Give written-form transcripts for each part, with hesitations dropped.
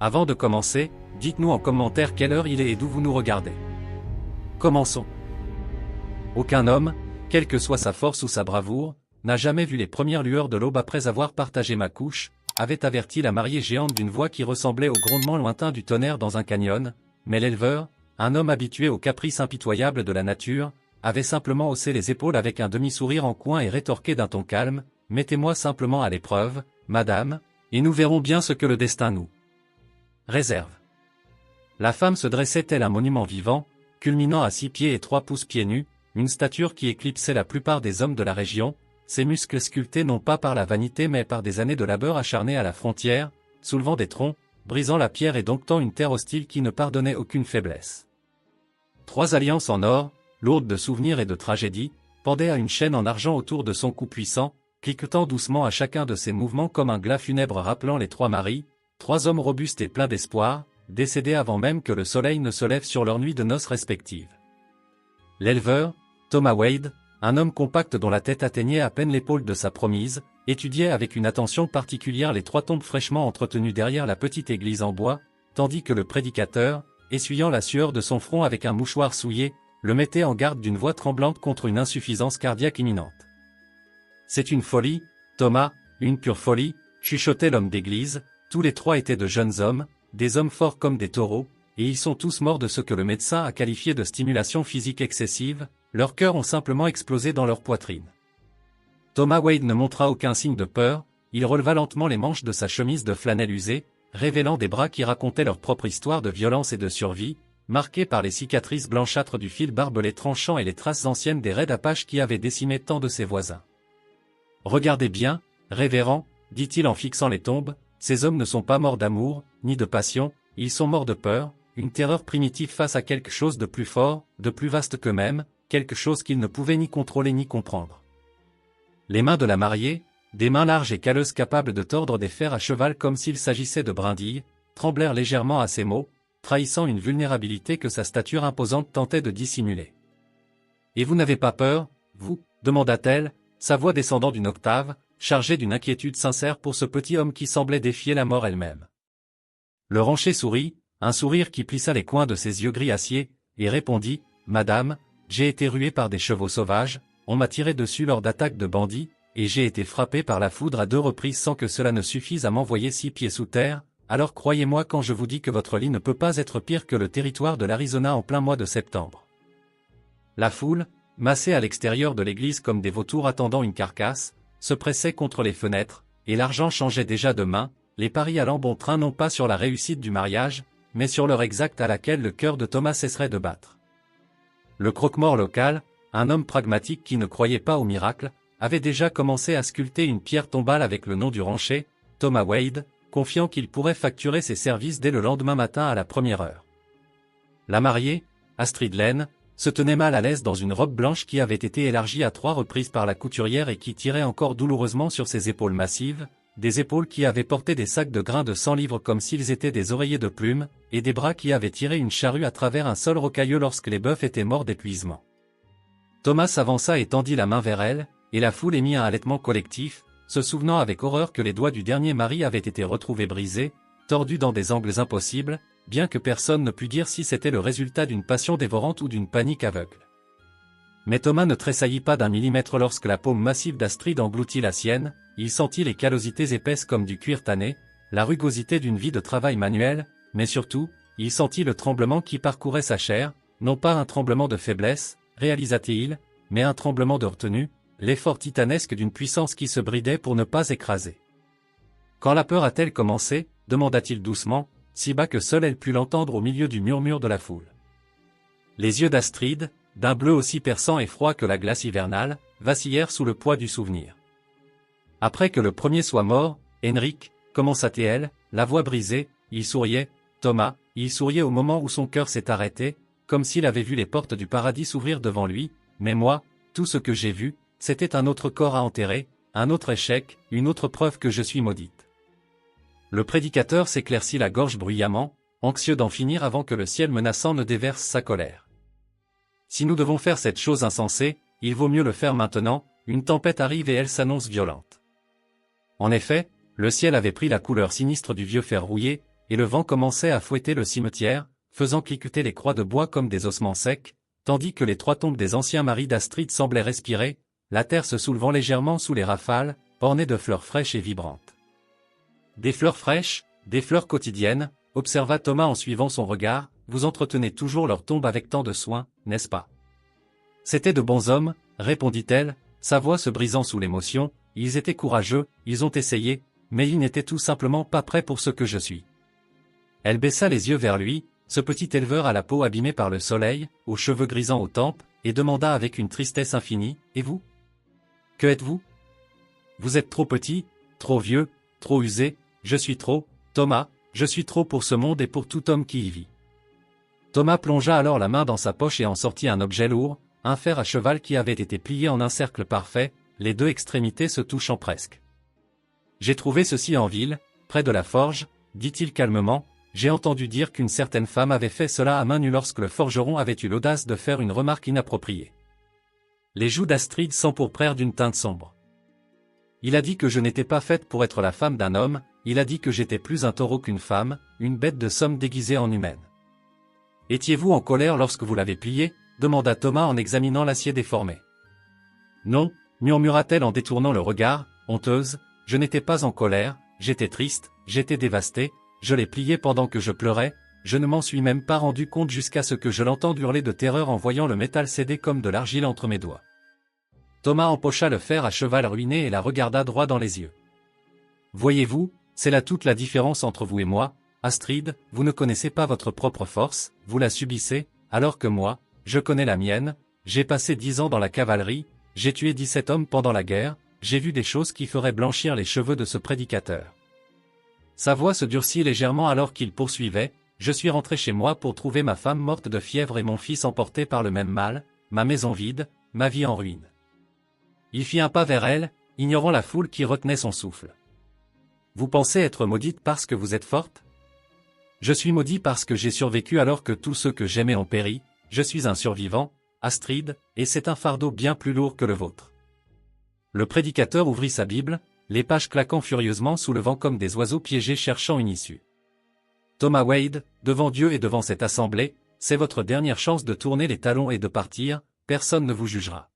Avant de commencer, dites-nous en commentaire quelle heure il est et d'où vous nous regardez. Commençons. Aucun homme, quelle que soit sa force ou sa bravoure, n'a jamais vu les premières lueurs de l'aube après avoir partagé ma couche, avait averti la mariée géante d'une voix qui ressemblait au grondement lointain du tonnerre dans un canyon, mais l'éleveur, un homme habitué aux caprices impitoyables de la nature, avait simplement haussé les épaules avec un demi-sourire en coin et rétorqué d'un ton calme, « Mettez-moi simplement à l'épreuve, madame, et nous verrons bien ce que le destin nous réserve. » La femme se dressait tel un monument vivant, culminant à 6 pieds et 3 pouces pieds nus, une stature qui éclipsait la plupart des hommes de la région, ses muscles sculptés non pas par la vanité mais par des années de labeur acharné à la frontière, soulevant des troncs, brisant la pierre et domptant une terre hostile qui ne pardonnait aucune faiblesse. 3 alliances en or, lourdes de souvenirs et de tragédies, pendaient à une chaîne en argent autour de son cou puissant, cliquetant doucement à chacun de ses mouvements comme un glas funèbre rappelant les 3 maris, 3 hommes robustes et pleins d'espoir, décédés avant même que le soleil ne se lève sur leurs nuits de noces respectives. L'éleveur, Thomas Wade, un homme compact dont la tête atteignait à peine l'épaule de sa promise, étudiait avec une attention particulière les 3 tombes fraîchement entretenues derrière la petite église en bois, tandis que le prédicateur, essuyant la sueur de son front avec un mouchoir souillé, le mettait en garde d'une voix tremblante contre une insuffisance cardiaque imminente. « C'est une folie, Thomas, une pure folie », chuchotait l'homme d'église, tous les 3 étaient de jeunes hommes, des hommes forts comme des taureaux, et ils sont tous morts de ce que le médecin a qualifié de stimulation physique excessive, leurs cœurs ont simplement explosé dans leur poitrine. Thomas Wade ne montra aucun signe de peur, il releva lentement les manches de sa chemise de flanelle usée, révélant des bras qui racontaient leur propre histoire de violence et de survie, marqués par les cicatrices blanchâtres du fil barbelé tranchant et les traces anciennes des raids Apaches qui avaient décimé tant de ses voisins. « Regardez bien, révérend, dit-il en fixant les tombes, ces hommes ne sont pas morts d'amour, ni de passion, ils sont morts de peur, une terreur primitive face à quelque chose de plus fort, de plus vaste qu'eux-mêmes, quelque chose qu'ils ne pouvaient ni contrôler ni comprendre. » Les mains de la mariée, des mains larges et calleuses capables de tordre des fers à cheval comme s'il s'agissait de brindilles, tremblèrent légèrement à ces mots, trahissant une vulnérabilité que sa stature imposante tentait de dissimuler. « Et vous n'avez pas peur, vous » demanda-t-elle, sa voix descendant d'une octave, chargée d'une inquiétude sincère pour ce petit homme qui semblait défier la mort elle-même. Le rancher sourit, un sourire qui plissa les coins de ses yeux gris acier, et répondit, « Madame, j'ai été rué par des chevaux sauvages, on m'a tiré dessus lors d'attaques de bandits, et j'ai été frappé par la foudre à 2 reprises sans que cela ne suffise à m'envoyer 6 pieds sous terre, alors croyez-moi quand je vous dis que votre lit ne peut pas être pire que le territoire de l'Arizona en plein mois de septembre. » La foule, massée à l'extérieur de l'église comme des vautours attendant une carcasse, se pressait contre les fenêtres, et l'argent changeait déjà de main, les paris allant bon train non pas sur la réussite du mariage, mais sur l'heure exacte à laquelle le cœur de Thomas cesserait de battre. Le croque-mort local, un homme pragmatique qui ne croyait pas au miracle, avait déjà commencé à sculpter une pierre tombale avec le nom du rancher, Thomas Wade, confiant qu'il pourrait facturer ses services dès le lendemain matin à la première heure. La mariée, Astrid Lane, se tenait mal à l'aise dans une robe blanche qui avait été élargie à 3 reprises par la couturière et qui tirait encore douloureusement sur ses épaules massives, des épaules qui avaient porté des sacs de grains de 100 livres comme s'ils étaient des oreillers de plumes, et des bras qui avaient tiré une charrue à travers un sol rocailleux lorsque les bœufs étaient morts d'épuisement. Thomas s'avança et tendit la main vers elle, et la foule émit un halètement collectif, se souvenant avec horreur que les doigts du dernier mari avaient été retrouvés brisés, tordus dans des angles impossibles, bien que personne ne pût dire si c'était le résultat d'une passion dévorante ou d'une panique aveugle. Mais Thomas ne tressaillit pas d'un millimètre lorsque la paume massive d'Astrid engloutit la sienne, il sentit les callosités épaisses comme du cuir tanné, la rugosité d'une vie de travail manuel, mais surtout, il sentit le tremblement qui parcourait sa chair, non pas un tremblement de faiblesse, réalisa-t-il, mais un tremblement de retenue, l'effort titanesque d'une puissance qui se bridait pour ne pas écraser. « Quand la peur a-t-elle commencé ?» demanda-t-il doucement, si bas que seule elle put l'entendre au milieu du murmure de la foule. Les yeux d'Astrid, d'un bleu aussi perçant et froid que la glace hivernale, vacillèrent sous le poids du souvenir. « Après que le premier soit mort, Henrik, commença-t-elle, la voix brisée, il souriait, Thomas, il souriait au moment où son cœur s'est arrêté, comme s'il avait vu les portes du paradis s'ouvrir devant lui, mais moi, tout ce que j'ai vu, c'était un autre corps à enterrer, un autre échec, une autre preuve que je suis maudite. » Le prédicateur s'éclaircit la gorge bruyamment, anxieux d'en finir avant que le ciel menaçant ne déverse sa colère. « Si nous devons faire cette chose insensée, il vaut mieux le faire maintenant, une tempête arrive et elle s'annonce violente. » En effet, le ciel avait pris la couleur sinistre du vieux fer rouillé, et le vent commençait à fouetter le cimetière, faisant cliqueter les croix de bois comme des ossements secs, tandis que les 3 tombes des anciens maris d'Astrid semblaient respirer, la terre se soulevant légèrement sous les rafales, ornée de fleurs fraîches et vibrantes. Des fleurs fraîches, des fleurs quotidiennes, observa Thomas en suivant son regard, vous entretenez toujours leur tombe avec tant de soin, n'est-ce pas? C'étaient de bons hommes, répondit-elle, sa voix se brisant sous l'émotion, ils étaient courageux, ils ont essayé, mais ils n'étaient tout simplement pas prêts pour ce que je suis. Elle baissa les yeux vers lui, ce petit éleveur à la peau abîmée par le soleil, aux cheveux grisants aux tempes, et demanda avec une tristesse infinie, et vous? Que êtes-vous? Vous êtes trop petit, trop vieux, trop usé, je suis trop, Thomas, je suis trop pour ce monde et pour tout homme qui y vit. Thomas plongea alors la main dans sa poche et en sortit un objet lourd, un fer à cheval qui avait été plié en un cercle parfait, les 2 extrémités se touchant presque. J'ai trouvé ceci en ville, près de la forge, dit-il calmement, j'ai entendu dire qu'une certaine femme avait fait cela à main nue lorsque le forgeron avait eu l'audace de faire une remarque inappropriée. Les joues d'Astrid s'empourprèrent d'une teinte sombre. Il a dit que je n'étais pas faite pour être la femme d'un homme, il a dit que j'étais plus un taureau qu'une femme, une bête de somme déguisée en humaine. Étiez-vous en colère lorsque vous l'avez plié? Demanda Thomas en examinant l'acier déformé. Non, murmura-t-elle en détournant le regard, honteuse, je n'étais pas en colère, j'étais triste, j'étais dévastée, je l'ai plié pendant que je pleurais, je ne m'en suis même pas rendu compte jusqu'à ce que je l'entende hurler de terreur en voyant le métal céder comme de l'argile entre mes doigts. Thomas empocha le fer à cheval ruiné et la regarda droit dans les yeux. Voyez-vous, c'est là toute la différence entre vous et moi, Astrid, vous ne connaissez pas votre propre force, vous la subissez, alors que moi, je connais la mienne, j'ai passé 10 ans dans la cavalerie, j'ai tué 17 hommes pendant la guerre, j'ai vu des choses qui feraient blanchir les cheveux de ce prédicateur. Sa voix se durcit légèrement alors qu'il poursuivait, je suis rentré chez moi pour trouver ma femme morte de fièvre et mon fils emporté par le même mal, ma maison vide, ma vie en ruine. Il fit un pas vers elle, ignorant la foule qui retenait son souffle. Vous pensez être maudite parce que vous êtes forte? Je suis maudit parce que j'ai survécu alors que tous ceux que j'aimais ont péri, je suis un survivant, Astrid, et c'est un fardeau bien plus lourd que le vôtre. Le prédicateur ouvrit sa Bible, les pages claquant furieusement sous le vent comme des oiseaux piégés cherchant une issue. Thomas Wade, devant Dieu et devant cette assemblée, c'est votre dernière chance de tourner les talons et de partir, personne ne vous jugera.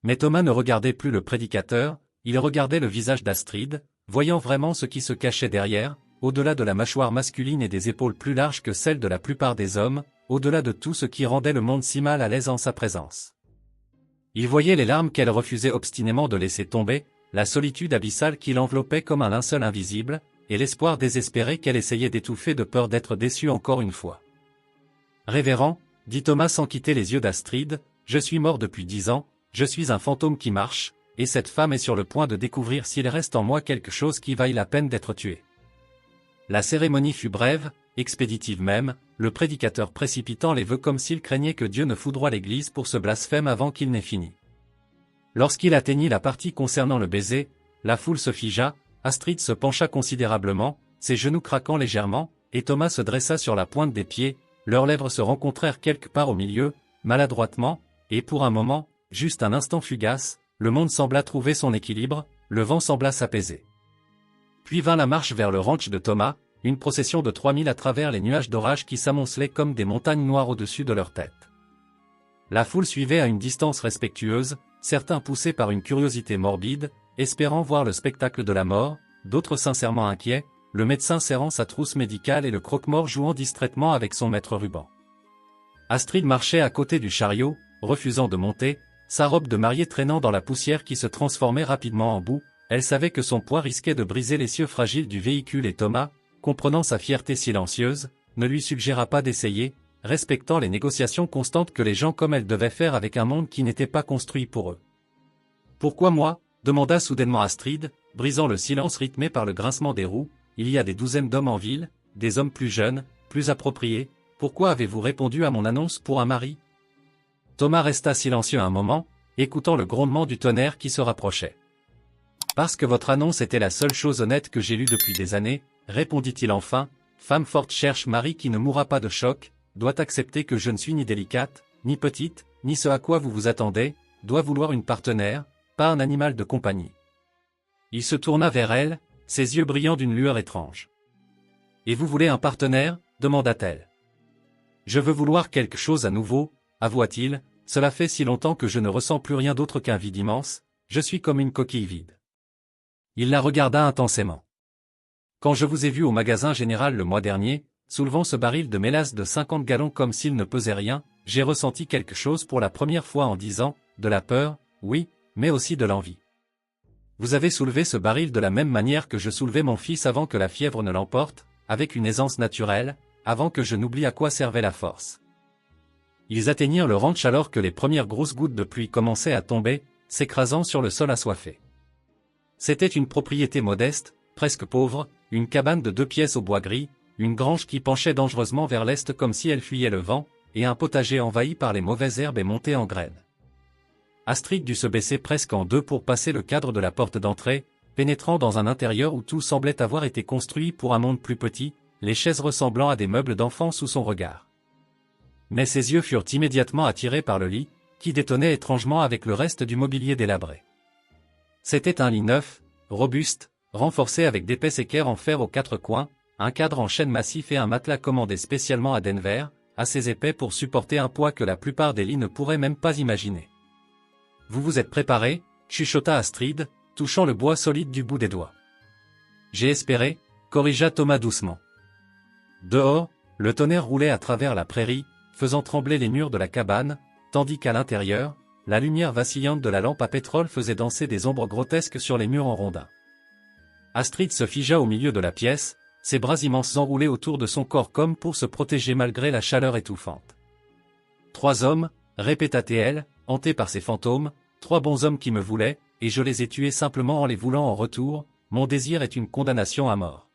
Mais Thomas ne regardait plus le prédicateur, il regardait le visage d'Astrid, voyant vraiment ce qui se cachait derrière, au-delà de la mâchoire masculine et des épaules plus larges que celles de la plupart des hommes, au-delà de tout ce qui rendait le monde si mal à l'aise en sa présence. Il voyait les larmes qu'elle refusait obstinément de laisser tomber, la solitude abyssale qui l'enveloppait comme un linceul invisible, et l'espoir désespéré qu'elle essayait d'étouffer de peur d'être déçue encore une fois. Révérend, dit Thomas sans quitter les yeux d'Astrid, je suis mort depuis 10 ans, je suis un fantôme qui marche, et cette femme est sur le point de découvrir s'il reste en moi quelque chose qui vaille la peine d'être tué. La cérémonie fut brève, expéditive même, le prédicateur précipitant les vœux comme s'il craignait que Dieu ne foudroie l'Église pour ce blasphème avant qu'il n'ait fini. Lorsqu'il atteignit la partie concernant le baiser, la foule se figea, Astrid se pencha considérablement, ses genoux craquant légèrement, et Thomas se dressa sur la pointe des pieds, leurs lèvres se rencontrèrent quelque part au milieu, maladroitement, et pour un moment, juste un instant fugace, le monde sembla trouver son équilibre, le vent sembla s'apaiser. Puis vint la marche vers le ranch de Thomas, une procession de 3000 à travers les nuages d'orage qui s'amoncelaient comme des montagnes noires au-dessus de leur tête. La foule suivait à une distance respectueuse, certains poussés par une curiosité morbide, espérant voir le spectacle de la mort, d'autres sincèrement inquiets, le médecin serrant sa trousse médicale et le croque-mort jouant distraitement avec son maître ruban. Astrid marchait à côté du chariot, refusant de monter, sa robe de mariée traînant dans la poussière qui se transformait rapidement en boue, elle savait que son poids risquait de briser l'essieu fragile du véhicule et Thomas, comprenant sa fierté silencieuse, ne lui suggéra pas d'essayer, respectant les négociations constantes que les gens comme elle devaient faire avec un monde qui n'était pas construit pour eux. « Pourquoi moi ?» demanda soudainement Astrid, brisant le silence rythmé par le grincement des roues, « Il y a des douzaines d'hommes en ville, des hommes plus jeunes, plus appropriés, pourquoi avez-vous répondu à mon annonce pour un mari ?» Thomas resta silencieux un moment, écoutant le grondement du tonnerre qui se rapprochait. « Parce que votre annonce était la seule chose honnête que j'ai lue depuis des années, répondit-il enfin, femme forte cherche mari qui ne mourra pas de choc, doit accepter que je ne suis ni délicate, ni petite, ni ce à quoi vous vous attendez, doit vouloir une partenaire, pas un animal de compagnie. » Il se tourna vers elle, ses yeux brillants d'une lueur étrange. Et vous voulez un partenaire? Demanda-t-elle. Je veux vouloir quelque chose à nouveau, avoua-t-il, cela fait si longtemps que je ne ressens plus rien d'autre qu'un vide immense, je suis comme une coquille vide. Il la regarda intensément. Quand je vous ai vu au magasin général le mois dernier, soulevant ce baril de mélasse de 50 gallons comme s'il ne pesait rien, j'ai ressenti quelque chose pour la première fois en 10 ans, de la peur, oui, mais aussi de l'envie. Vous avez soulevé ce baril de la même manière que je soulevais mon fils avant que la fièvre ne l'emporte, avec une aisance naturelle, avant que je n'oublie à quoi servait la force. Ils atteignirent le ranch alors que les premières grosses gouttes de pluie commençaient à tomber, s'écrasant sur le sol assoiffé. C'était une propriété modeste, presque pauvre, une cabane de 2 pièces au bois gris, une grange qui penchait dangereusement vers l'est comme si elle fuyait le vent, et un potager envahi par les mauvaises herbes et monté en graines. Astrid dut se baisser presque en deux pour passer le cadre de la porte d'entrée, pénétrant dans un intérieur où tout semblait avoir été construit pour un monde plus petit, les chaises ressemblant à des meubles d'enfants sous son regard. Mais ses yeux furent immédiatement attirés par le lit, qui détonnait étrangement avec le reste du mobilier délabré. C'était un lit neuf, robuste, renforcé avec d'épais équerres en fer aux 4 coins, un cadre en chêne massif et un matelas commandé spécialement à Denver, assez épais pour supporter un poids que la plupart des lits ne pourraient même pas imaginer. « Vous vous êtes préparé ?» chuchota Astrid, touchant le bois solide du bout des doigts. « J'ai espéré » corrigea Thomas doucement. Dehors, le tonnerre roulait à travers la prairie, faisant trembler les murs de la cabane, tandis qu'à l'intérieur, la lumière vacillante de la lampe à pétrole faisait danser des ombres grotesques sur les murs en rondins. Astrid se figea au milieu de la pièce, ses bras immenses enroulés autour de son corps comme pour se protéger malgré la chaleur étouffante. « 3 hommes, répéta-t-elle, hantés par ces fantômes, 3 bons hommes qui me voulaient, et je les ai tués simplement en les voulant en retour, mon désir est une condamnation à mort. »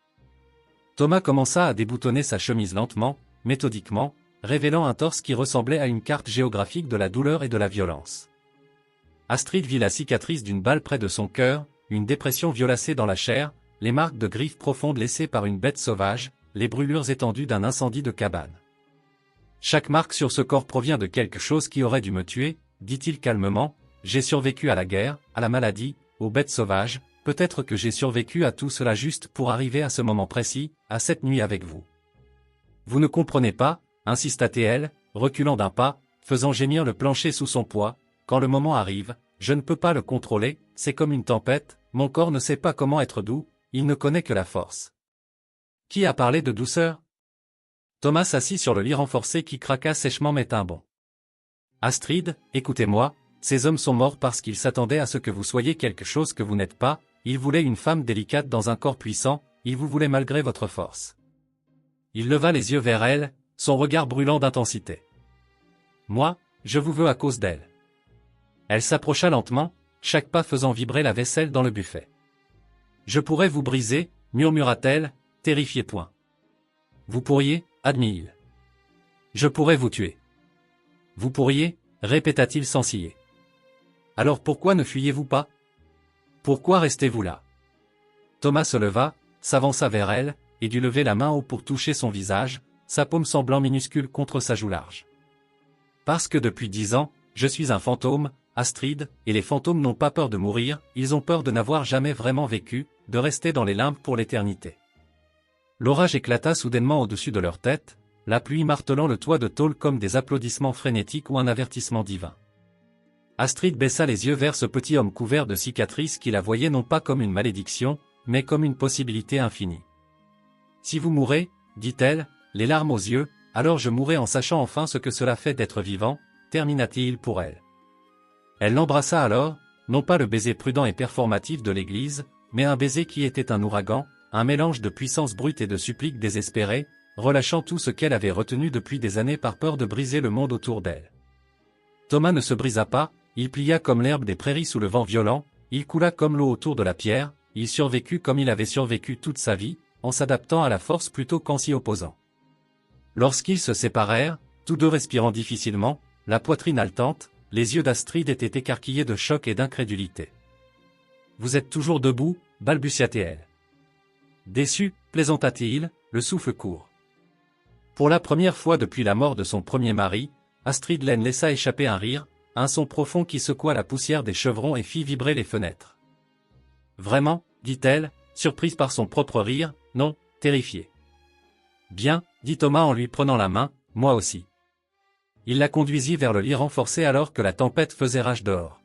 Thomas commença à déboutonner sa chemise lentement, méthodiquement, révélant un torse qui ressemblait à une carte géographique de la douleur et de la violence. Astrid vit la cicatrice d'une balle près de son cœur, une dépression violacée dans la chair, les marques de griffes profondes laissées par une bête sauvage, les brûlures étendues d'un incendie de cabane. Chaque marque sur ce corps provient de quelque chose qui aurait dû me tuer, dit-il calmement, j'ai survécu à la guerre, à la maladie, aux bêtes sauvages, peut-être que j'ai survécu à tout cela juste pour arriver à ce moment précis, à cette nuit avec vous. Vous ne comprenez pas, insista-t-elle, reculant d'un pas, faisant gémir le plancher sous son poids, quand le moment arrive, je ne peux pas le contrôler, c'est comme une tempête, mon corps ne sait pas comment être doux, il ne connaît que la force. Qui a parlé de douceur? Thomas s'assit sur le lit renforcé qui craqua sèchement mais tint bon. Astrid, écoutez-moi, ces hommes sont morts parce qu'ils s'attendaient à ce que vous soyez quelque chose que vous n'êtes pas, ils voulaient une femme délicate dans un corps puissant, ils vous voulaient malgré votre force. Il leva les yeux vers elle, son regard brûlant d'intensité. Moi, je vous veux à cause d'elle. Elle s'approcha lentement, chaque pas faisant vibrer la vaisselle dans le buffet. Je pourrais vous briser, murmura-t-elle, terrifiée point. Vous pourriez, admit-il. Je pourrais vous tuer. Vous pourriez, répéta-t-il sans ciller. Alors pourquoi ne fuyez-vous pas? Pourquoi restez-vous là? Thomas se leva, s'avança vers elle, et dut lever la main haut pour toucher son visage, sa paume semblant minuscule contre sa joue large. Parce que depuis 10 ans, je suis un fantôme, Astrid, et les fantômes n'ont pas peur de mourir, ils ont peur de n'avoir jamais vraiment vécu, de rester dans les limbes pour l'éternité. L'orage éclata soudainement au-dessus de leur tête, la pluie martelant le toit de tôle comme des applaudissements frénétiques ou un avertissement divin. Astrid baissa les yeux vers ce petit homme couvert de cicatrices qui la voyait non pas comme une malédiction, mais comme une possibilité infinie. « Si vous mourrez, dit-elle, les larmes aux yeux, alors je mourrai en sachant enfin ce que cela fait d'être vivant, termina-t-il pour elle. Elle l'embrassa alors, non pas le baiser prudent et performatif de l'Église, mais un baiser qui était un ouragan, un mélange de puissance brute et de supplique désespérée, relâchant tout ce qu'elle avait retenu depuis des années par peur de briser le monde autour d'elle. Thomas ne se brisa pas, il plia comme l'herbe des prairies sous le vent violent, il coula comme l'eau autour de la pierre, il survécut comme il avait survécu toute sa vie, en s'adaptant à la force plutôt qu'en s'y opposant. Lorsqu'ils se séparèrent, tous deux respirant difficilement, la poitrine haletante, les yeux d'Astrid étaient écarquillés de choc et d'incrédulité. « Vous êtes toujours debout » balbutia-t-elle. Déçu, plaisanta-t-il, le souffle court. Pour la première fois depuis la mort de son premier mari, Astrid Lane laissa échapper un rire, un son profond qui secoua la poussière des chevrons et fit vibrer les fenêtres. « Vraiment » dit-elle, surprise par son propre rire, non, terrifiée. Bien, dit Thomas en lui prenant la main, moi aussi. Il la conduisit vers le lit renforcé alors que la tempête faisait rage dehors.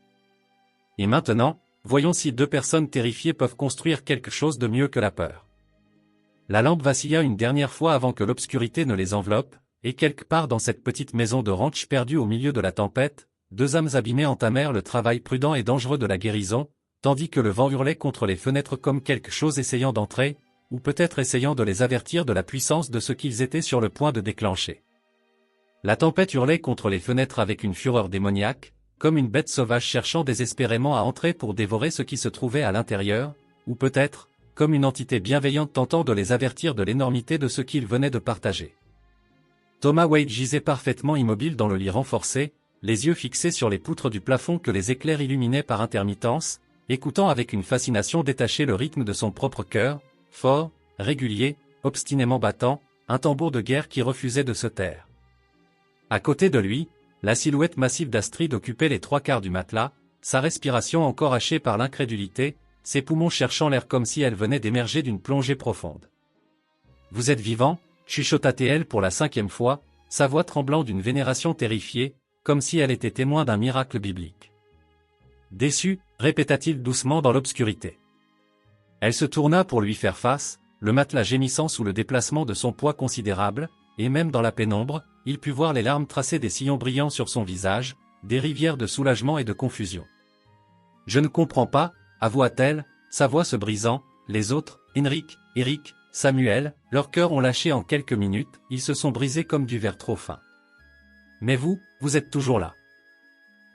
Et maintenant, voyons si deux personnes terrifiées peuvent construire quelque chose de mieux que la peur. La lampe vacilla une dernière fois avant que l'obscurité ne les enveloppe, et quelque part dans cette petite maison de ranch perdue au milieu de la tempête, deux âmes abîmées entamèrent le travail prudent et dangereux de la guérison, tandis que le vent hurlait contre les fenêtres comme quelque chose essayant d'entrer, ou peut-être essayant de les avertir de la puissance de ce qu'ils étaient sur le point de déclencher. La tempête hurlait contre les fenêtres avec une fureur démoniaque, comme une bête sauvage cherchant désespérément à entrer pour dévorer ce qui se trouvait à l'intérieur, ou peut-être, comme une entité bienveillante tentant de les avertir de l'énormité de ce qu'ils venaient de partager. Thomas Wade gisait parfaitement immobile dans le lit renforcé, les yeux fixés sur les poutres du plafond que les éclairs illuminaient par intermittence, écoutant avec une fascination détachée le rythme de son propre cœur, fort, régulier, obstinément battant, un tambour de guerre qui refusait de se taire. À côté de lui, la silhouette massive d'Astrid occupait les trois quarts du matelas, sa respiration encore hachée par l'incrédulité, ses poumons cherchant l'air comme si elle venait d'émerger d'une plongée profonde. « Vous êtes vivant » chuchota-t-elle pour la 5e fois, sa voix tremblant d'une vénération terrifiée, comme si elle était témoin d'un miracle biblique. Déçu, répéta-t-il doucement dans l'obscurité. Elle se tourna pour lui faire face, le matelas gémissant sous le déplacement de son poids considérable, et même dans la pénombre, il put voir les larmes tracer des sillons brillants sur son visage, des rivières de soulagement et de confusion. « Je ne comprends pas, avoua-t-elle, sa voix se brisant, les autres, Henrik, Eric, Samuel, leurs cœurs ont lâché en quelques minutes, ils se sont brisés comme du verre trop fin. Mais vous êtes toujours là. »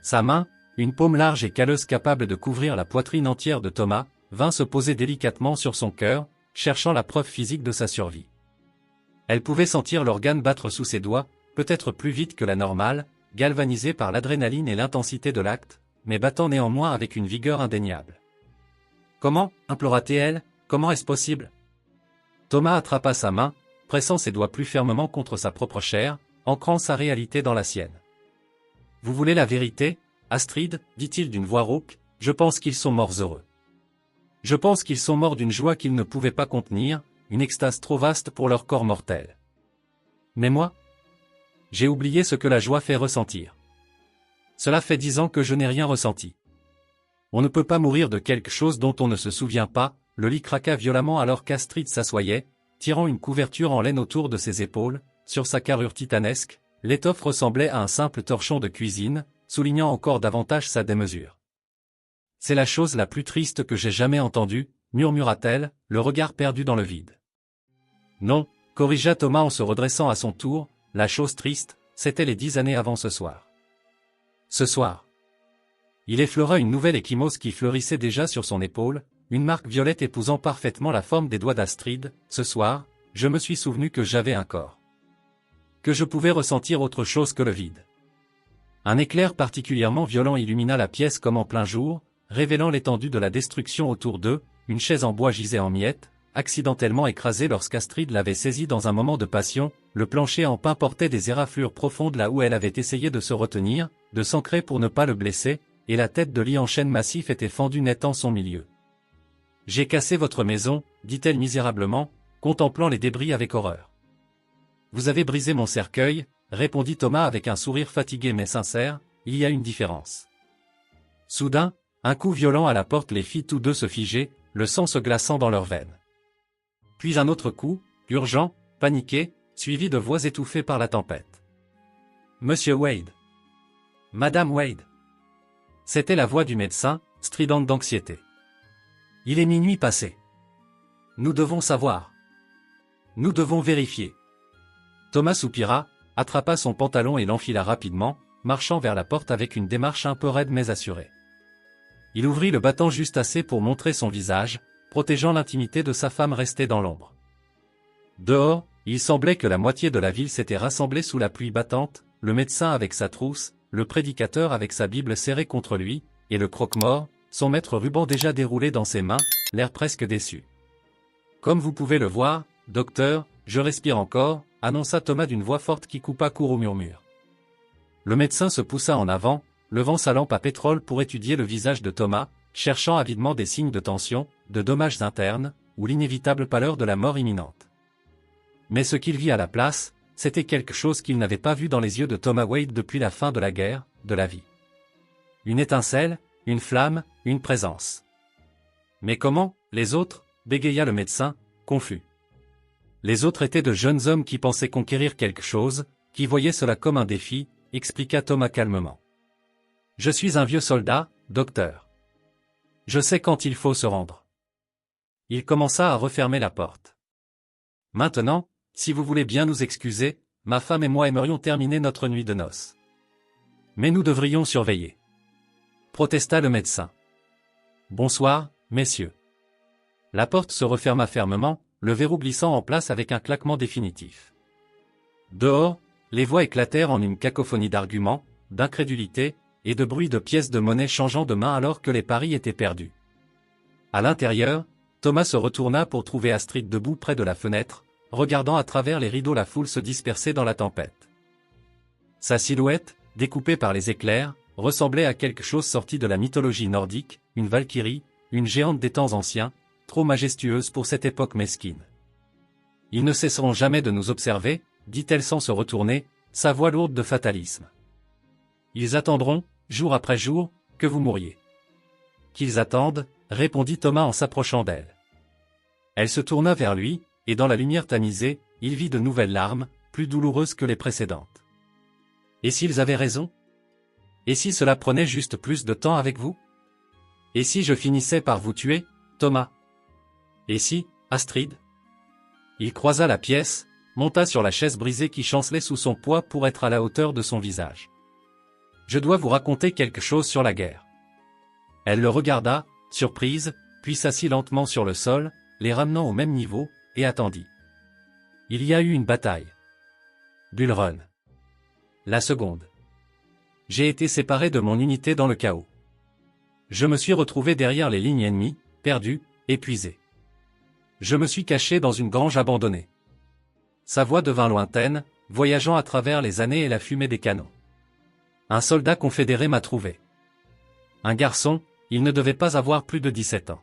Sa main, une paume large et calleuse capable de couvrir la poitrine entière de Thomas, vint se poser délicatement sur son cœur, cherchant la preuve physique de sa survie. Elle pouvait sentir l'organe battre sous ses doigts, peut-être plus vite que la normale, galvanisé par l'adrénaline et l'intensité de l'acte, mais battant néanmoins avec une vigueur indéniable. « Comment » implora-t-elle, « comment est-ce possible ?» Thomas attrapa sa main, pressant ses doigts plus fermement contre sa propre chair, ancrant sa réalité dans la sienne. « Vous voulez la vérité, Astrid » dit-il d'une voix rauque, « je pense qu'ils sont morts heureux. Je pense qu'ils sont morts d'une joie qu'ils ne pouvaient pas contenir, une extase trop vaste pour leur corps mortel. Mais moi ? J'ai oublié ce que la joie fait ressentir. Cela fait 10 ans que je n'ai rien ressenti. On ne peut pas mourir de quelque chose dont on ne se souvient pas. » Le lit craqua violemment alors qu'Astrid s'assoyait, tirant une couverture en laine autour de ses épaules, sur sa carrure titanesque, l'étoffe ressemblait à un simple torchon de cuisine, soulignant encore davantage sa démesure. « C'est la chose la plus triste que j'ai jamais entendue, » murmura-t-elle, le regard perdu dans le vide. « Non, » corrigea Thomas en se redressant à son tour, « la chose triste, c'était les 10 années avant ce soir. » Ce soir. Il effleura une nouvelle échymose qui fleurissait déjà sur son épaule, une marque violette épousant parfaitement la forme des doigts d'Astrid. Ce soir, je me suis souvenu que j'avais un corps. Que je pouvais ressentir autre chose que le vide. Un éclair particulièrement violent illumina la pièce comme en plein jour, révélant l'étendue de la destruction autour d'eux. Une chaise en bois gisait en miettes, accidentellement écrasée lorsqu'Astrid l'avait saisie dans un moment de passion. Le plancher en pin portait des éraflures profondes là où elle avait essayé de se retenir, de s'ancrer pour ne pas le blesser, et la tête de lit en chêne massif était fendue net en son milieu. « J'ai cassé votre maison, » dit-elle misérablement, contemplant les débris avec horreur. « Vous avez brisé mon cercueil, » répondit Thomas avec un sourire fatigué mais sincère, « il y a une différence. » Soudain, un coup violent à la porte les fit tous deux se figer, le sang se glaçant dans leurs veines. Puis un autre coup, urgent, paniqué, suivi de voix étouffées par la tempête. « Monsieur Wade. Madame Wade. » C'était la voix du médecin, stridente d'anxiété. « Il est minuit passé. Nous devons savoir. Nous devons vérifier. » Thomas soupira, attrapa son pantalon et l'enfila rapidement, marchant vers la porte avec une démarche un peu raide mais assurée. Il ouvrit le battant juste assez pour montrer son visage, protégeant l'intimité de sa femme restée dans l'ombre. Dehors, il semblait que la moitié de la ville s'était rassemblée sous la pluie battante, le médecin avec sa trousse, le prédicateur avec sa Bible serrée contre lui, et le croque-mort, son maître ruban déjà déroulé dans ses mains, l'air presque déçu. « Comme vous pouvez le voir, docteur, je respire encore, » annonça Thomas d'une voix forte qui coupa court au murmure. Le médecin se poussa en avant, levant sa lampe à pétrole pour étudier le visage de Thomas, cherchant avidement des signes de tension, de dommages internes, ou l'inévitable pâleur de la mort imminente. mais ce qu'il vit à la place, c'était quelque chose qu'il n'avait pas vu dans les yeux de Thomas Wade depuis la fin de la guerre, de la vie. Une étincelle, une flamme, une présence. Mais comment, les autres, bégaya le médecin, confus. Les autres étaient de jeunes hommes qui pensaient conquérir quelque chose, qui voyaient cela comme un défi, expliqua Thomas calmement. Je suis un vieux soldat, docteur. Je sais quand il faut se rendre. Il commença à refermer la porte. Maintenant, si vous voulez bien nous excuser, ma femme et moi aimerions terminer notre nuit de noces. Mais nous devrions surveiller. Protesta le médecin. Bonsoir, messieurs. La porte se referma fermement, le verrou glissant en place avec un claquement définitif. Dehors, les voix éclatèrent en une cacophonie d'arguments, d'incrédulité, et de bruits de pièces de monnaie changeant de main alors que les paris étaient perdus. À l'intérieur, Thomas se retourna pour trouver Astrid debout près de la fenêtre, regardant à travers les rideaux la foule se disperser dans la tempête. Sa silhouette, découpée par les éclairs, ressemblait à quelque chose sorti de la mythologie nordique, une valkyrie, une géante des temps anciens, trop majestueuse pour cette époque mesquine. « Ils ne cesseront jamais de nous observer, dit-elle sans se retourner, sa voix lourde de fatalisme. Ils attendront, jour après jour, que vous mouriez. Qu'ils attendent, répondit Thomas en s'approchant d'elle. Elle se tourna vers lui, et dans la lumière tamisée, il vit de nouvelles larmes, plus douloureuses que les précédentes. Et s'ils avaient raison? Et si cela prenait juste plus de temps avec vous? Et si je finissais par vous tuer, Thomas? Et si, Astrid? Il croisa la pièce, monta sur la chaise brisée qui chancelait sous son poids pour être à la hauteur de son visage. Je dois vous raconter quelque chose sur la guerre. Elle le regarda, surprise, puis s'assit lentement sur le sol, les ramenant au même niveau, et attendit. Il y a eu une bataille. Bull Run. La seconde. J'ai été séparé de mon unité dans le chaos. Je me suis retrouvé derrière les lignes ennemies, perdu, épuisé. Je me suis caché dans une grange abandonnée. Sa voix devint lointaine, voyageant à travers les années et la fumée des canons. Un soldat confédéré m'a trouvé. Un garçon, il ne devait pas avoir plus de 17 ans.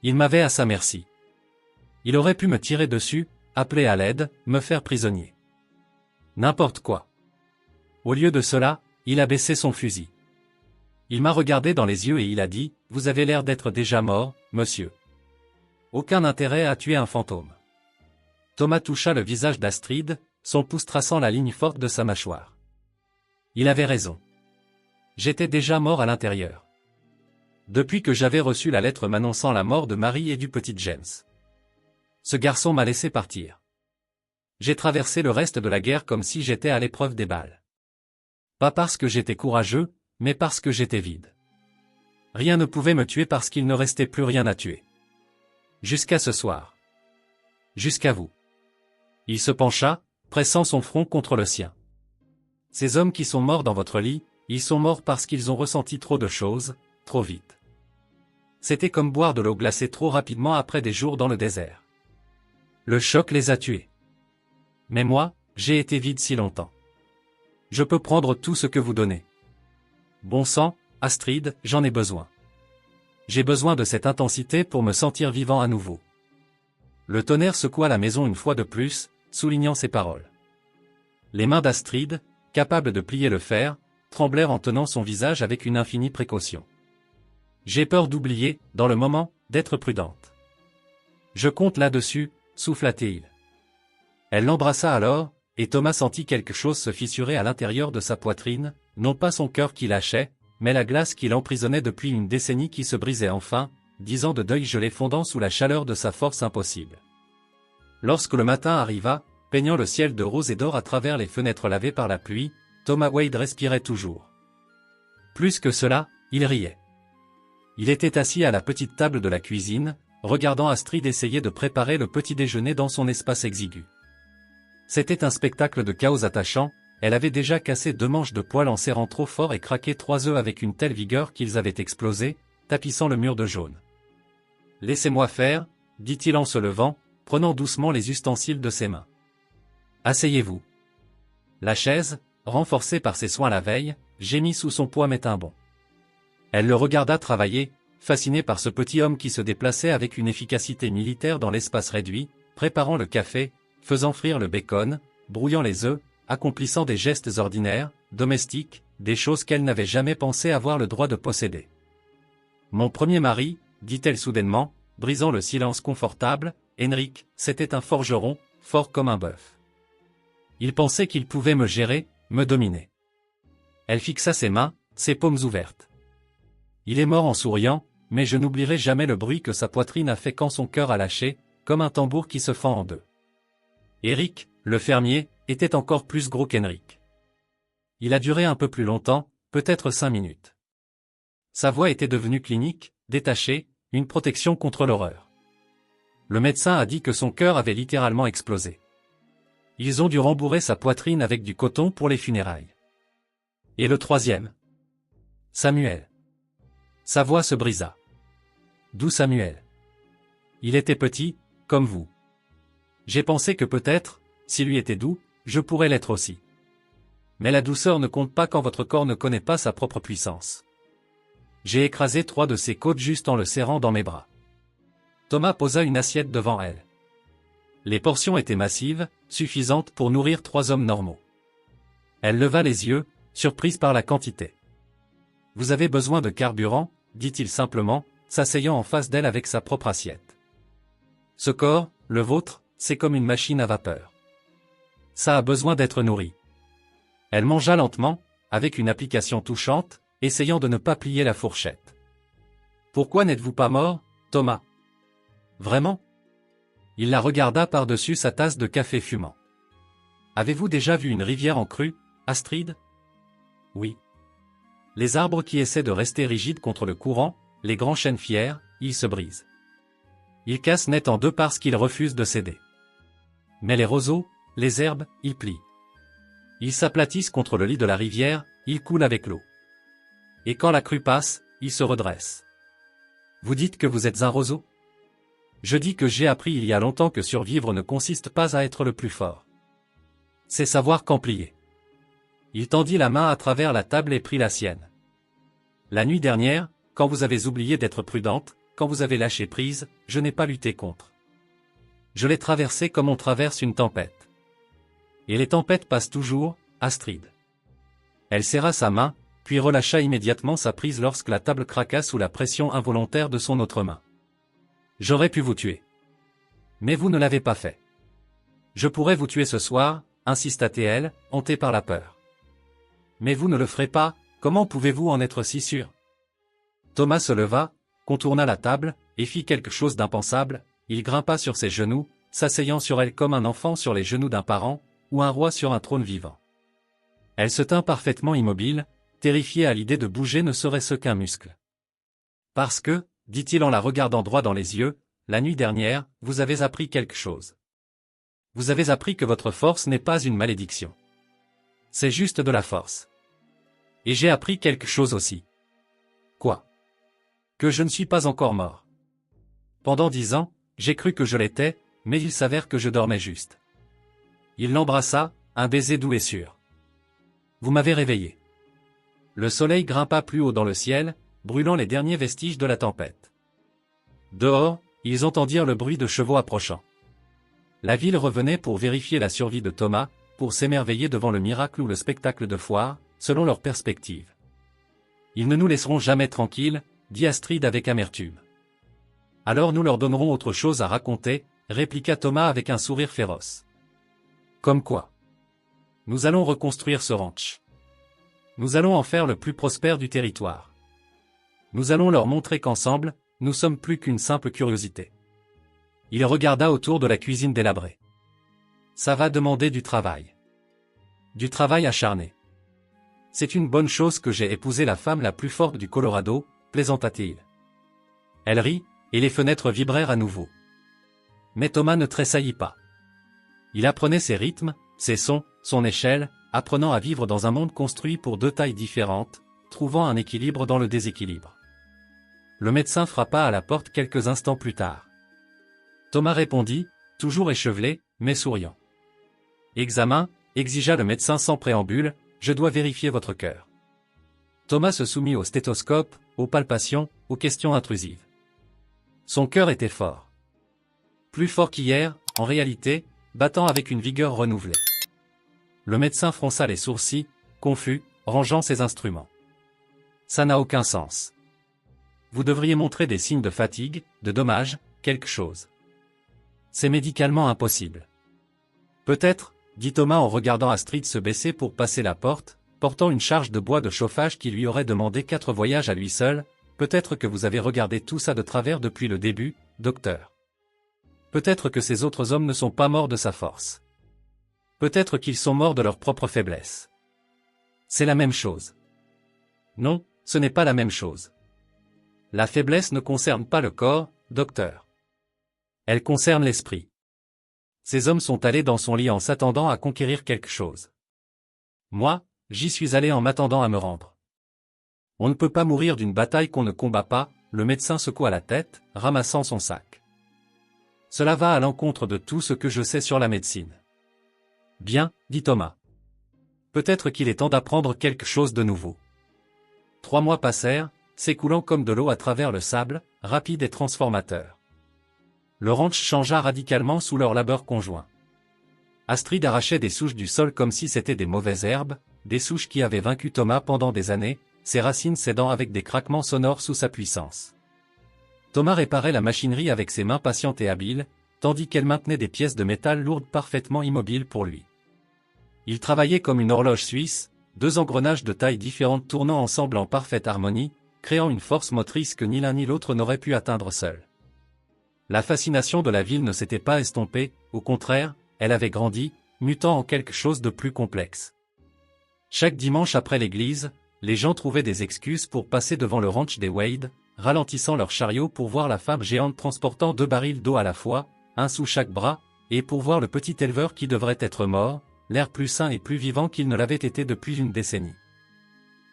Il m'avait à sa merci. Il aurait pu me tirer dessus, appeler à l'aide, me faire prisonnier. N'importe quoi. Au lieu de cela, il a baissé son fusil. Il m'a regardé dans les yeux et il a dit, « Vous avez l'air d'être déjà mort, monsieur. Aucun intérêt à tuer un fantôme. » Thomas toucha le visage d'Astrid, son pouce traçant la ligne forte de sa mâchoire. Il avait raison. J'étais déjà mort à l'intérieur. Depuis que j'avais reçu la lettre m'annonçant la mort de Marie et du petit James. Ce garçon m'a laissé partir. J'ai traversé le reste de la guerre comme si j'étais à l'épreuve des balles. Pas parce que j'étais courageux, mais parce que j'étais vide. Rien ne pouvait me tuer parce qu'il ne restait plus rien à tuer. Jusqu'à ce soir. Jusqu'à vous. Il se pencha, pressant son front contre le sien. Ces hommes qui sont morts dans votre lit, ils sont morts parce qu'ils ont ressenti trop de choses, trop vite. C'était comme boire de l'eau glacée trop rapidement après des jours dans le désert. Le choc les a tués. Mais moi, j'ai été vide si longtemps. Je peux prendre tout ce que vous donnez. Bon sang, Astrid, j'en ai besoin. J'ai besoin de cette intensité pour me sentir vivant à nouveau. Le tonnerre secoua la maison une fois de plus, soulignant ses paroles. Les mains d'Astrid, capables de plier le fer, tremblèrent en tenant son visage avec une infinie précaution. J'ai peur d'oublier, dans le moment, d'être prudente. Je compte là-dessus, souffla-t-il. Elle l'embrassa alors, et Thomas sentit quelque chose se fissurer à l'intérieur de sa poitrine, non pas son cœur qui lâchait, mais la glace qui l'emprisonnait depuis une décennie qui se brisait enfin, 10 ans de deuil gelé fondant sous la chaleur de sa force impossible. Lorsque le matin arriva, peignant le ciel de rose et d'or à travers les fenêtres lavées par la pluie, Thomas Wade respirait toujours. Plus que cela, il riait. Il était assis à la petite table de la cuisine, regardant Astrid essayer de préparer le petit déjeuner dans son espace exigu. C'était un spectacle de chaos attachant, elle avait déjà cassé 2 manches de poêle en serrant trop fort et craqué 3 œufs avec une telle vigueur qu'ils avaient explosé, tapissant le mur de jaune. « Laissez-moi faire, » dit-il en se levant, prenant doucement les ustensiles de ses mains. « Asseyez-vous. » La chaise, renforcée par ses soins la veille, gémit sous son poids mais tint bon. Elle le regarda travailler, fascinée par ce petit homme qui se déplaçait avec une efficacité militaire dans l'espace réduit, préparant le café, faisant frire le bacon, brouillant les œufs, accomplissant des gestes ordinaires, domestiques, des choses qu'elle n'avait jamais pensé avoir le droit de posséder. Mon premier mari, dit-elle soudainement, brisant le silence confortable, Henrik, c'était un forgeron, fort comme un bœuf. Il pensait qu'il pouvait me gérer, me dominer. Elle fixa ses mains, ses paumes ouvertes. Il est mort en souriant, mais je n'oublierai jamais le bruit que sa poitrine a fait quand son cœur a lâché, comme un tambour qui se fend en deux. Eric, le fermier, était encore plus gros qu'Henrik. Il a duré un peu plus longtemps, peut-être 5 minutes. Sa voix était devenue clinique, détachée, une protection contre l'horreur. Le médecin a dit que son cœur avait littéralement explosé. Ils ont dû rembourrer sa poitrine avec du coton pour les funérailles. Et le troisième? Samuel. Sa voix se brisa. D'où Samuel? Il était petit, comme vous. J'ai pensé que peut-être, s'il lui était doux, je pourrais l'être aussi. Mais la douceur ne compte pas quand votre corps ne connaît pas sa propre puissance. J'ai écrasé 3 de ses côtes juste en le serrant dans mes bras. Thomas posa une assiette devant elle. Les portions étaient massives, suffisantes pour nourrir 3 hommes normaux. Elle leva les yeux, surprise par la quantité. « Vous avez besoin de carburant ?» dit-il simplement, s'asseyant en face d'elle avec sa propre assiette. « Ce corps, le vôtre, c'est comme une machine à vapeur. Ça a besoin d'être nourri. » Elle mangea lentement, avec une application touchante, essayant de ne pas plier la fourchette. « Pourquoi n'êtes-vous pas mort, Thomas ? Vraiment ? » Il la regarda par-dessus sa tasse de café fumant. « Avez-vous déjà vu une rivière en crue, Astrid ? » « Oui. Les arbres qui essaient de rester rigides contre le courant, les grands chênes fiers, ils se brisent. Ils cassent net en deux parce qu'ils refusent de céder. Mais les roseaux, les herbes, ils plient. Ils s'aplatissent contre le lit de la rivière, ils coulent avec l'eau. Et quand la crue passe, ils se redressent. Vous dites que vous êtes un roseau ? Je dis que j'ai appris il y a longtemps que survivre ne consiste pas à être le plus fort. C'est savoir quand plier. Il tendit la main à travers la table et prit la sienne. La nuit dernière, quand vous avez oublié d'être prudente, quand vous avez lâché prise, je n'ai pas lutté contre. Je l'ai traversé comme on traverse une tempête. Et les tempêtes passent toujours, Astrid. Elle serra sa main, puis relâcha immédiatement sa prise lorsque la table craqua sous la pression involontaire de son autre main. J'aurais pu vous tuer. Mais vous ne l'avez pas fait. Je pourrais vous tuer ce soir, insista-t-elle, hantée par la peur. Mais vous ne le ferez pas, comment pouvez-vous en être si sûr ? Thomas se leva, contourna la table, et fit quelque chose d'impensable, il grimpa sur ses genoux, s'asseyant sur elle comme un enfant sur les genoux d'un parent, ou un roi sur un trône vivant. Elle se tint parfaitement immobile, terrifiée à l'idée de bouger ne serait-ce qu'un muscle. Parce que, dit-il en la regardant droit dans les yeux, la nuit dernière, vous avez appris quelque chose. Vous avez appris que votre force n'est pas une malédiction. C'est juste de la force. Et j'ai appris quelque chose aussi. Quoi ? Que je ne suis pas encore mort. Pendant 10 ans, j'ai cru que je l'étais, mais il s'avère que je dormais juste. Il l'embrassa, un baiser doux et sûr. Vous m'avez réveillé. Le soleil grimpa plus haut dans le ciel, brûlant les derniers vestiges de la tempête. Dehors, ils entendirent le bruit de chevaux approchant. La ville revenait pour vérifier la survie de Thomas, pour s'émerveiller devant le miracle ou le spectacle de foire, selon leur perspective. Ils ne nous laisseront jamais tranquilles, dit Astrid avec amertume. Alors nous leur donnerons autre chose à raconter, répliqua Thomas avec un sourire féroce. Comme quoi ? Nous allons reconstruire ce ranch. Nous allons en faire le plus prospère du territoire. Nous allons leur montrer qu'ensemble, nous sommes plus qu'une simple curiosité. Il regarda autour de la cuisine délabrée. Ça va demander du travail. Du travail acharné. C'est une bonne chose que j'ai épousé la femme la plus forte du Colorado, plaisanta-t-il. Elle rit, et les fenêtres vibrèrent à nouveau. Mais Thomas ne tressaillit pas. Il apprenait ses rythmes, ses sons, son échelle, apprenant à vivre dans un monde construit pour 2 tailles différentes, trouvant un équilibre dans le déséquilibre. Le médecin frappa à la porte quelques instants plus tard. Thomas répondit, toujours échevelé, mais souriant. Examen, exigea le médecin sans préambule, je dois vérifier votre cœur. Thomas se soumit au stéthoscope, aux palpations, aux questions intrusives. Son cœur était fort. Plus fort qu'hier, en réalité, battant avec une vigueur renouvelée. Le médecin fronça les sourcils, confus, rangeant ses instruments. Ça n'a aucun sens. Vous devriez montrer des signes de fatigue, de dommage, quelque chose. C'est médicalement impossible. Peut-être, dit Thomas en regardant Astrid se baisser pour passer la porte, portant une charge de bois de chauffage qui lui aurait demandé 4 voyages à lui seul, peut-être que vous avez regardé tout ça de travers depuis le début, docteur. Peut-être que ces autres hommes ne sont pas morts de sa force. Peut-être qu'ils sont morts de leur propre faiblesse. C'est la même chose. Non, ce n'est pas la même chose. La faiblesse ne concerne pas le corps, docteur. Elle concerne l'esprit. Ces hommes sont allés dans son lit en s'attendant à conquérir quelque chose. Moi, j'y suis allé en m'attendant à me rendre. On ne peut pas mourir d'une bataille qu'on ne combat pas, le médecin secoua la tête, ramassant son sac. Cela va à l'encontre de tout ce que je sais sur la médecine. Bien, dit Thomas. Peut-être qu'il est temps d'apprendre quelque chose de nouveau. 3 mois passèrent, s'écoulant comme de l'eau à travers le sable, rapide et transformateur. Le ranch changea radicalement sous leur labeur conjoint. Astrid arrachait des souches du sol comme si c'était des mauvaises herbes, des souches qui avaient vaincu Thomas pendant des années, ses racines cédant avec des craquements sonores sous sa puissance. Thomas réparait la machinerie avec ses mains patientes et habiles, tandis qu'elle maintenait des pièces de métal lourdes parfaitement immobiles pour lui. Il travaillait comme une horloge suisse, 2 engrenages de tailles différentes tournant ensemble en parfaite harmonie, créant une force motrice que ni l'un ni l'autre n'aurait pu atteindre seul. La fascination de la ville ne s'était pas estompée, au contraire, elle avait grandi, mutant en quelque chose de plus complexe. Chaque dimanche après l'église, les gens trouvaient des excuses pour passer devant le ranch des Wade, ralentissant leur chariot pour voir la femme géante transportant 2 barils d'eau à la fois, un sous chaque bras, et pour voir le petit éleveur qui devrait être mort, l'air plus sain et plus vivant qu'il ne l'avait été depuis une décennie.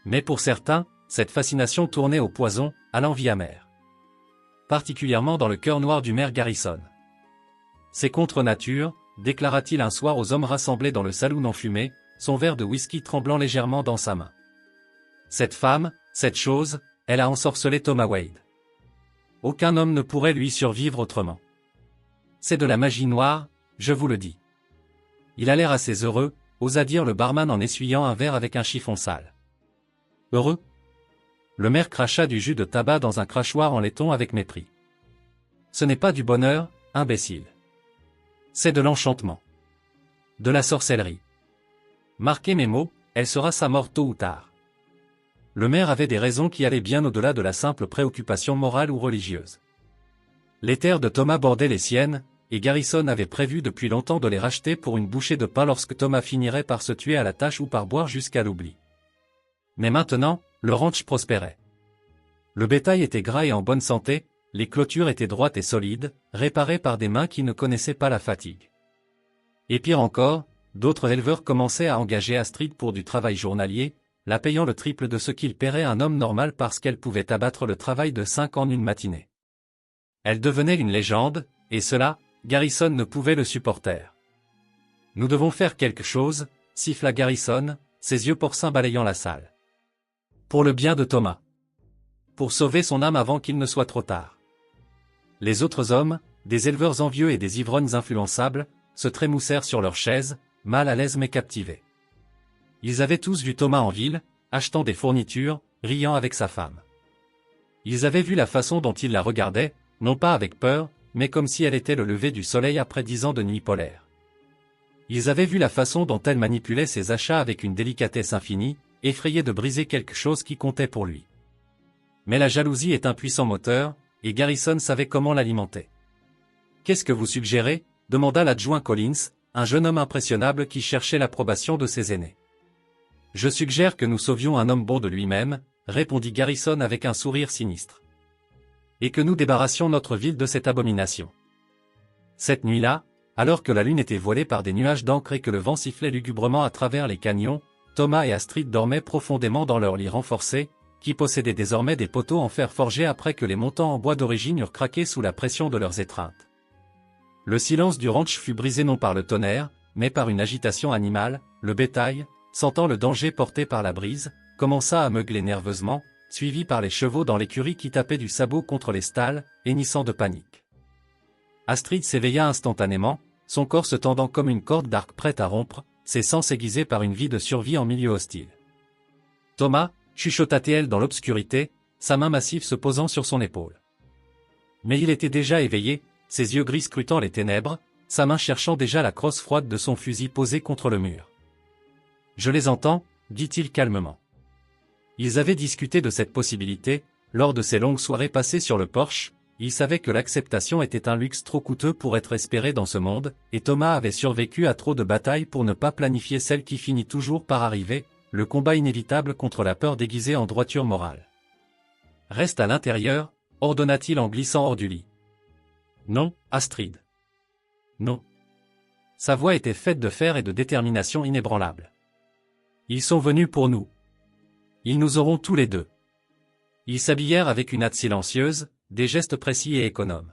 Mais pour certains, cette fascination tournait au poison, à l'envie amère. Particulièrement dans le cœur noir du maire Garrison. C'est contre nature, déclara-t-il un soir aux hommes rassemblés dans le saloon enfumé, son verre de whisky tremblant légèrement dans sa main. Cette femme, cette chose, elle a ensorcelé Thomas Wade. Aucun homme ne pourrait lui survivre autrement. C'est de la magie noire, je vous le dis. Il a l'air assez heureux, osa dire le barman en essuyant un verre avec un chiffon sale. Heureux? Le maire cracha du jus de tabac dans un crachoir en laiton avec mépris. Ce n'est pas du bonheur, imbécile. C'est de l'enchantement. De la sorcellerie. Marquez mes mots, elle sera sa mort tôt ou tard. Le maire avait des raisons qui allaient bien au-delà de la simple préoccupation morale ou religieuse. Les terres de Thomas bordaient les siennes, et Garrison avait prévu depuis longtemps de les racheter pour une bouchée de pain lorsque Thomas finirait par se tuer à la tâche ou par boire jusqu'à l'oubli. Mais maintenant, le ranch prospérait. Le bétail était gras et en bonne santé, les clôtures étaient droites et solides, réparées par des mains qui ne connaissaient pas la fatigue. Et pire encore, d'autres éleveurs commençaient à engager Astrid pour du travail journalier, la payant le triple de ce qu'il paierait un homme normal parce qu'elle pouvait abattre le travail de 5 en une matinée. Elle devenait une légende, et cela, Garrison ne pouvait le supporter. Nous devons faire quelque chose, siffla Garrison, ses yeux porcins balayant la salle. Pour le bien de Thomas. Pour sauver son âme avant qu'il ne soit trop tard. Les autres hommes, des éleveurs envieux et des ivrognes influençables, se trémoussèrent sur leurs chaises, mal à l'aise mais captivés. Ils avaient tous vu Thomas en ville, achetant des fournitures, riant avec sa femme. Ils avaient vu la façon dont il la regardait, non pas avec peur, mais comme si elle était le lever du soleil après 10 ans de nuit polaire. Ils avaient vu la façon dont elle manipulait ses achats avec une délicatesse infinie, effrayée de briser quelque chose qui comptait pour lui. Mais la jalousie est un puissant moteur, et Garrison savait comment l'alimenter. « Qu'est-ce que vous suggérez » demanda l'adjoint Collins, un jeune homme impressionnable qui cherchait l'approbation de ses aînés. « Je suggère que nous sauvions un homme bon de lui-même, » répondit Garrison avec un sourire sinistre. « Et que nous débarrassions notre ville de cette abomination. » Cette nuit-là, alors que la lune était voilée par des nuages d'encre et que le vent sifflait lugubrement à travers les canyons, Thomas et Astrid dormaient profondément dans leur lit renforcé, qui possédait désormais des poteaux en fer forgé après que les montants en bois d'origine eurent craqué sous la pression de leurs étreintes. Le silence du ranch fut brisé non par le tonnerre, mais par une agitation animale. Le bétail, sentant le danger porté par la brise, commença à meugler nerveusement, suivi par les chevaux dans l'écurie qui tapaient du sabot contre les stalles, hennissant de panique. Astrid s'éveilla instantanément, son corps se tendant comme une corde d'arc prête à rompre, ses sens aiguisés par une vie de survie en milieu hostile. Thomas, chuchota-t-elle dans l'obscurité, sa main massive se posant sur son épaule. Mais il était déjà éveillé, ses yeux gris scrutant les ténèbres, sa main cherchant déjà la crosse froide de son fusil posé contre le mur. « Je les entends, » dit-il calmement. Ils avaient discuté de cette possibilité, lors de ces longues soirées passées sur le porche. Il savait que l'acceptation était un luxe trop coûteux pour être espéré dans ce monde, et Thomas avait survécu à trop de batailles pour ne pas planifier celle qui finit toujours par arriver, le combat inévitable contre la peur déguisée en droiture morale. « Reste à l'intérieur, » ordonna-t-il en glissant hors du lit. « Non, Astrid. Non. » Sa voix était faite de fer et de détermination inébranlable. « Ils sont venus pour nous. Ils nous auront tous les deux. » Ils s'habillèrent avec une hâte silencieuse, des gestes précis et économes.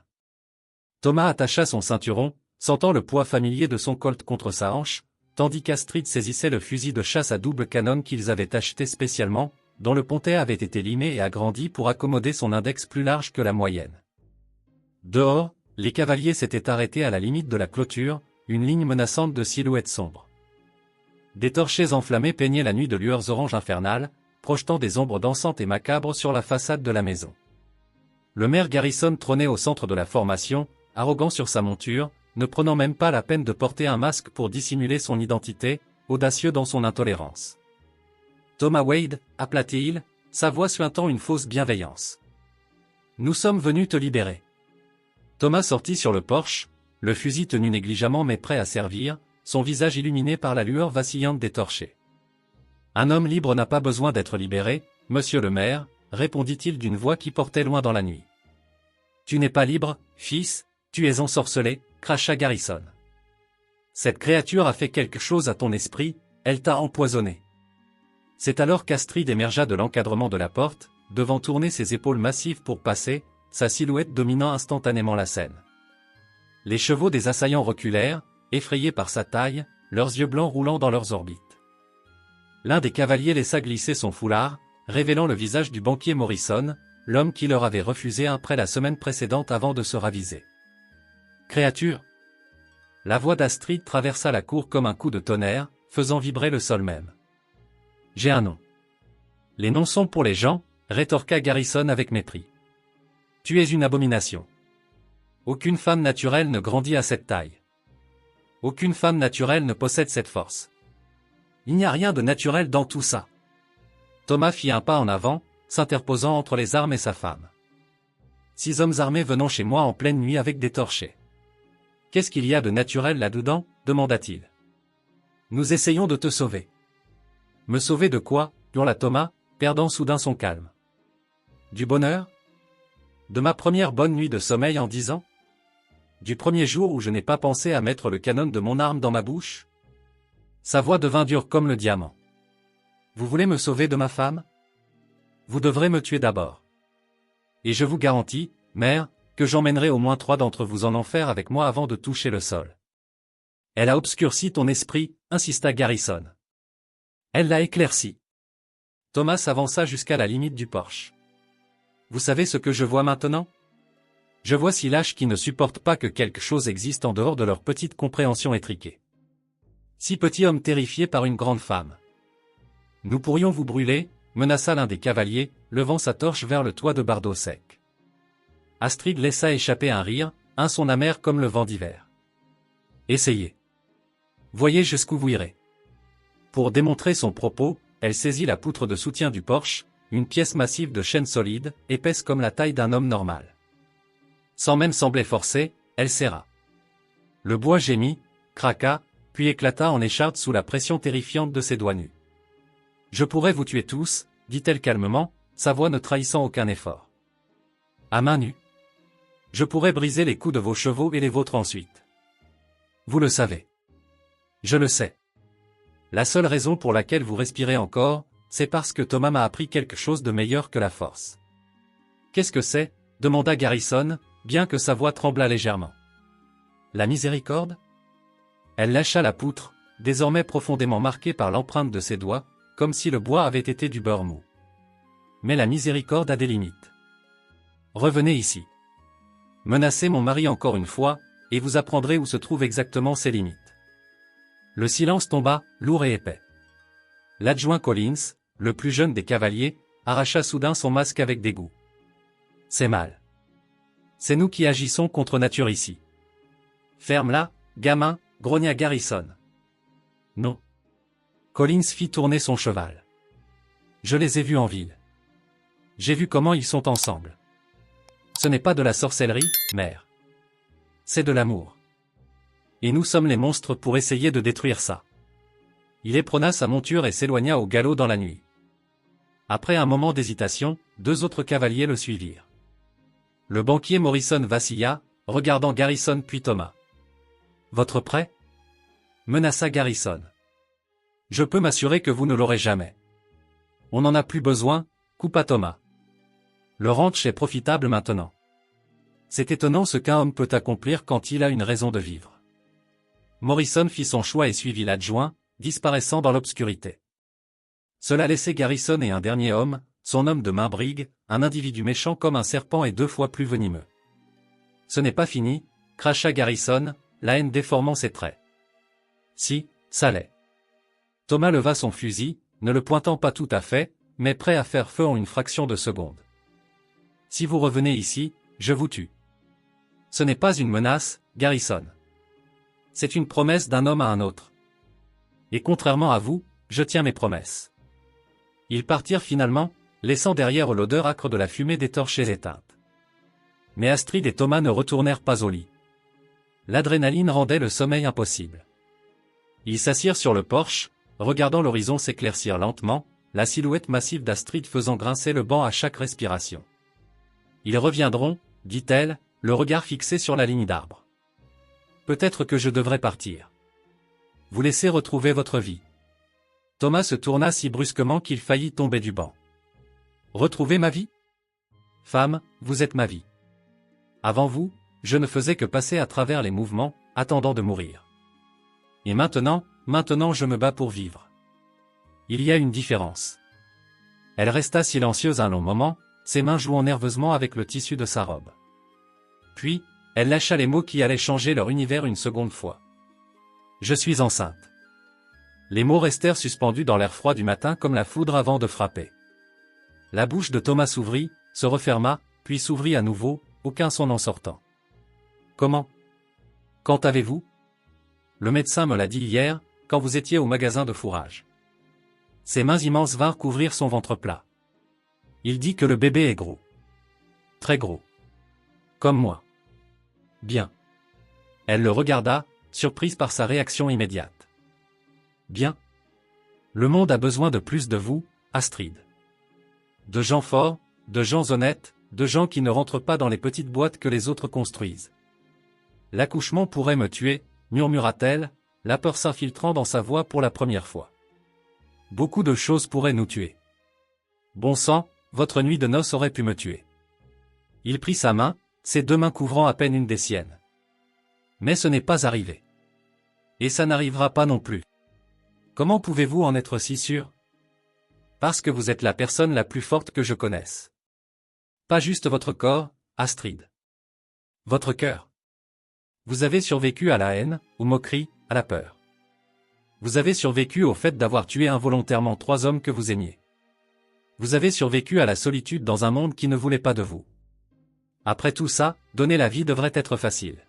Thomas attacha son ceinturon, sentant le poids familier de son colt contre sa hanche, tandis qu'Astrid saisissait le fusil de chasse à double canon qu'ils avaient acheté spécialement, dont le pontet avait été limé et agrandi pour accommoder son index plus large que la moyenne. Dehors, les cavaliers s'étaient arrêtés à la limite de la clôture, une ligne menaçante de silhouettes sombres. Des torchets enflammés peignaient la nuit de lueurs orange infernales, projetant des ombres dansantes et macabres sur la façade de la maison. Le maire Garrison trônait au centre de la formation, arrogant sur sa monture, ne prenant même pas la peine de porter un masque pour dissimuler son identité, audacieux dans son intolérance. « Thomas Wade » appela-t-il, sa voix suintant une fausse bienveillance. « Nous sommes venus te libérer. » Thomas sortit sur le porche, le fusil tenu négligemment mais prêt à servir, son visage illuminé par la lueur vacillante des torchets. « Un homme libre n'a pas besoin d'être libéré, monsieur le maire, » répondit-il d'une voix qui portait loin dans la nuit. « Tu n'es pas libre, fils, tu es ensorcelé, » cracha Garrison. « Cette créature a fait quelque chose à ton esprit, elle t'a empoisonné. » C'est alors qu'Astrid émergea de l'encadrement de la porte, devant tourner ses épaules massives pour passer, sa silhouette dominant instantanément la scène. Les chevaux des assaillants reculèrent, effrayés par sa taille, leurs yeux blancs roulant dans leurs orbites. L'un des cavaliers laissa glisser son foulard, révélant le visage du banquier Morrison, l'homme qui leur avait refusé un prêt la semaine précédente avant de se raviser. « Créature !» La voix d'Astrid traversa la cour comme un coup de tonnerre, faisant vibrer le sol même. « J'ai un nom. »« Les noms sont pour les gens, » rétorqua Garrison avec mépris. « Tu es une abomination. Aucune femme naturelle ne grandit à cette taille. Aucune femme naturelle ne possède cette force. Il n'y a rien de naturel dans tout ça. » Thomas fit un pas en avant, s'interposant entre les armes et sa femme. « 6 hommes armés venant chez moi en pleine nuit avec des torchets. Qu'est-ce qu'il y a de naturel là-dedans » demanda-t-il. « Nous essayons de te sauver. »« Me sauver de quoi » hurla Thomas, perdant soudain son calme. « Du bonheur ? De ma première bonne nuit de sommeil en 10 ans ? Du premier jour où je n'ai pas pensé à mettre le canon de mon arme dans ma bouche ?» Sa voix devint dure comme le diamant. « Vous voulez me sauver de ma femme ? Vous devrez me tuer d'abord. Et je vous garantis, mère, que j'emmènerai au moins 3 d'entre vous en enfer avec moi avant de toucher le sol. »« Elle a obscurci ton esprit, » insista Garrison. « Elle l'a éclairci. » Thomas s'avança jusqu'à la limite du porche. « Vous savez ce que je vois maintenant ? Je vois 6 lâches qui ne supportent pas que quelque chose existe en dehors de leur petite compréhension étriquée. 6 petits hommes terrifiés par une grande femme. Nous pourrions vous brûler, » menaça l'un des cavaliers, levant sa torche vers le toit de bardeau sec. Astrid laissa échapper un rire, un son amer comme le vent d'hiver. « Essayez. Voyez jusqu'où vous irez. » Pour démontrer son propos, elle saisit la poutre de soutien du porche, une pièce massive de chêne solide, épaisse comme la taille d'un homme normal. Sans même sembler forcer, elle serra. Le bois gémit, craqua, puis éclata en écharpe sous la pression terrifiante de ses doigts nus. « Je pourrais vous tuer tous, » dit-elle calmement, sa voix ne trahissant aucun effort. « À main nue. Je pourrais briser les coups de vos chevaux et les vôtres ensuite. Vous le savez. Je le sais. La seule raison pour laquelle vous respirez encore, c'est parce que Thomas m'a appris quelque chose de meilleur que la force. »« Qu'est-ce que c'est » demanda Garrison, bien que sa voix tremblât légèrement. « La miséricorde ?» Elle lâcha la poutre, désormais profondément marquée par l'empreinte de ses doigts, comme si le bois avait été du beurre mou. « Mais la miséricorde a des limites. Revenez ici. » Menacer mon mari encore une fois, et vous apprendrez où se trouvent exactement ses limites. Le silence tomba, lourd et épais. L'adjoint Collins, le plus jeune des cavaliers, arracha soudain son masque avec dégoût. C'est mal. C'est nous qui agissons contre nature ici. Ferme-la, gamin, grogna Garrison. Non. Collins fit tourner son cheval. Je les ai vus en ville. J'ai vu comment ils sont ensemble. Ce n'est pas de la sorcellerie, mère. C'est de l'amour. Et nous sommes les monstres pour essayer de détruire ça. Il éprona sa monture et s'éloigna au galop dans la nuit. Après un moment d'hésitation, 2 autres cavaliers le suivirent. Le banquier Morrison vacilla, regardant Garrison puis Thomas. « Votre prêt » menaça Garrison. « Je peux m'assurer que vous ne l'aurez jamais. »« On n'en a plus besoin » coupa Thomas. « Le ranch est profitable maintenant. » C'est étonnant ce qu'un homme peut accomplir quand il a une raison de vivre. Morrison fit son choix et suivit l'adjoint, disparaissant dans l'obscurité. Cela laissait Garrison et un dernier homme, son homme de main brigue, un individu méchant comme un serpent et 2 fois plus venimeux. « Ce n'est pas fini » cracha Garrison, la haine déformant ses traits. « Si, ça l'est. » Thomas leva son fusil, ne le pointant pas tout à fait, mais prêt à faire feu en une fraction de seconde. « Si vous revenez ici, je vous tue. » Ce n'est pas une menace, Garrison. C'est une promesse d'un homme à un autre. Et contrairement à vous, je tiens mes promesses. Ils partirent finalement, laissant derrière l'odeur âcre de la fumée des torches éteintes. Mais Astrid et Thomas ne retournèrent pas au lit. L'adrénaline rendait le sommeil impossible. Ils s'assirent sur le porche, regardant l'horizon s'éclaircir lentement, la silhouette massive d'Astrid faisant grincer le banc à chaque respiration. « Ils reviendront, dit-elle, le regard fixé sur la ligne d'arbres. Peut-être que je devrais partir. Vous laisser retrouver votre vie. » Thomas se tourna si brusquement qu'il faillit tomber du banc. « Retrouver ma vie ? Femme, vous êtes ma vie. Avant vous, je ne faisais que passer à travers les mouvements, attendant de mourir. Et maintenant je me bats pour vivre. Il y a une différence. » Elle resta silencieuse un long moment, ses mains jouant nerveusement avec le tissu de sa robe. Puis, elle lâcha les mots qui allaient changer leur univers une seconde fois. « Je suis enceinte. » Les mots restèrent suspendus dans l'air froid du matin comme la foudre avant de frapper. La bouche de Thomas s'ouvrit, se referma, puis s'ouvrit à nouveau, aucun son en sortant. « Comment ? Quand avez-vous ? Le médecin me l'a dit hier, quand vous étiez au magasin de fourrage. » Ses mains immenses vinrent couvrir son ventre plat. Il dit que le bébé est gros. Très gros. Comme moi. Bien. Elle le regarda, surprise par sa réaction immédiate. Bien. Le monde a besoin de plus de vous, Astrid. De gens forts, de gens honnêtes, de gens qui ne rentrent pas dans les petites boîtes que les autres construisent. L'accouchement pourrait me tuer, murmura-t-elle, la peur s'infiltrant dans sa voix pour la première fois. Beaucoup de choses pourraient nous tuer. Bon sang, votre nuit de noces aurait pu me tuer. Il prit sa main, ses 2 mains couvrant à peine une des siennes. Mais ce n'est pas arrivé. Et ça n'arrivera pas non plus. Comment pouvez-vous en être si sûr ? Parce que vous êtes la personne la plus forte que je connaisse. Pas juste votre corps, Astrid. Votre cœur. Vous avez survécu à la haine, aux moqueries, à la peur. Vous avez survécu au fait d'avoir tué involontairement 3 hommes que vous aimiez. Vous avez survécu à la solitude dans un monde qui ne voulait pas de vous. Après tout ça, donner la vie devrait être facile.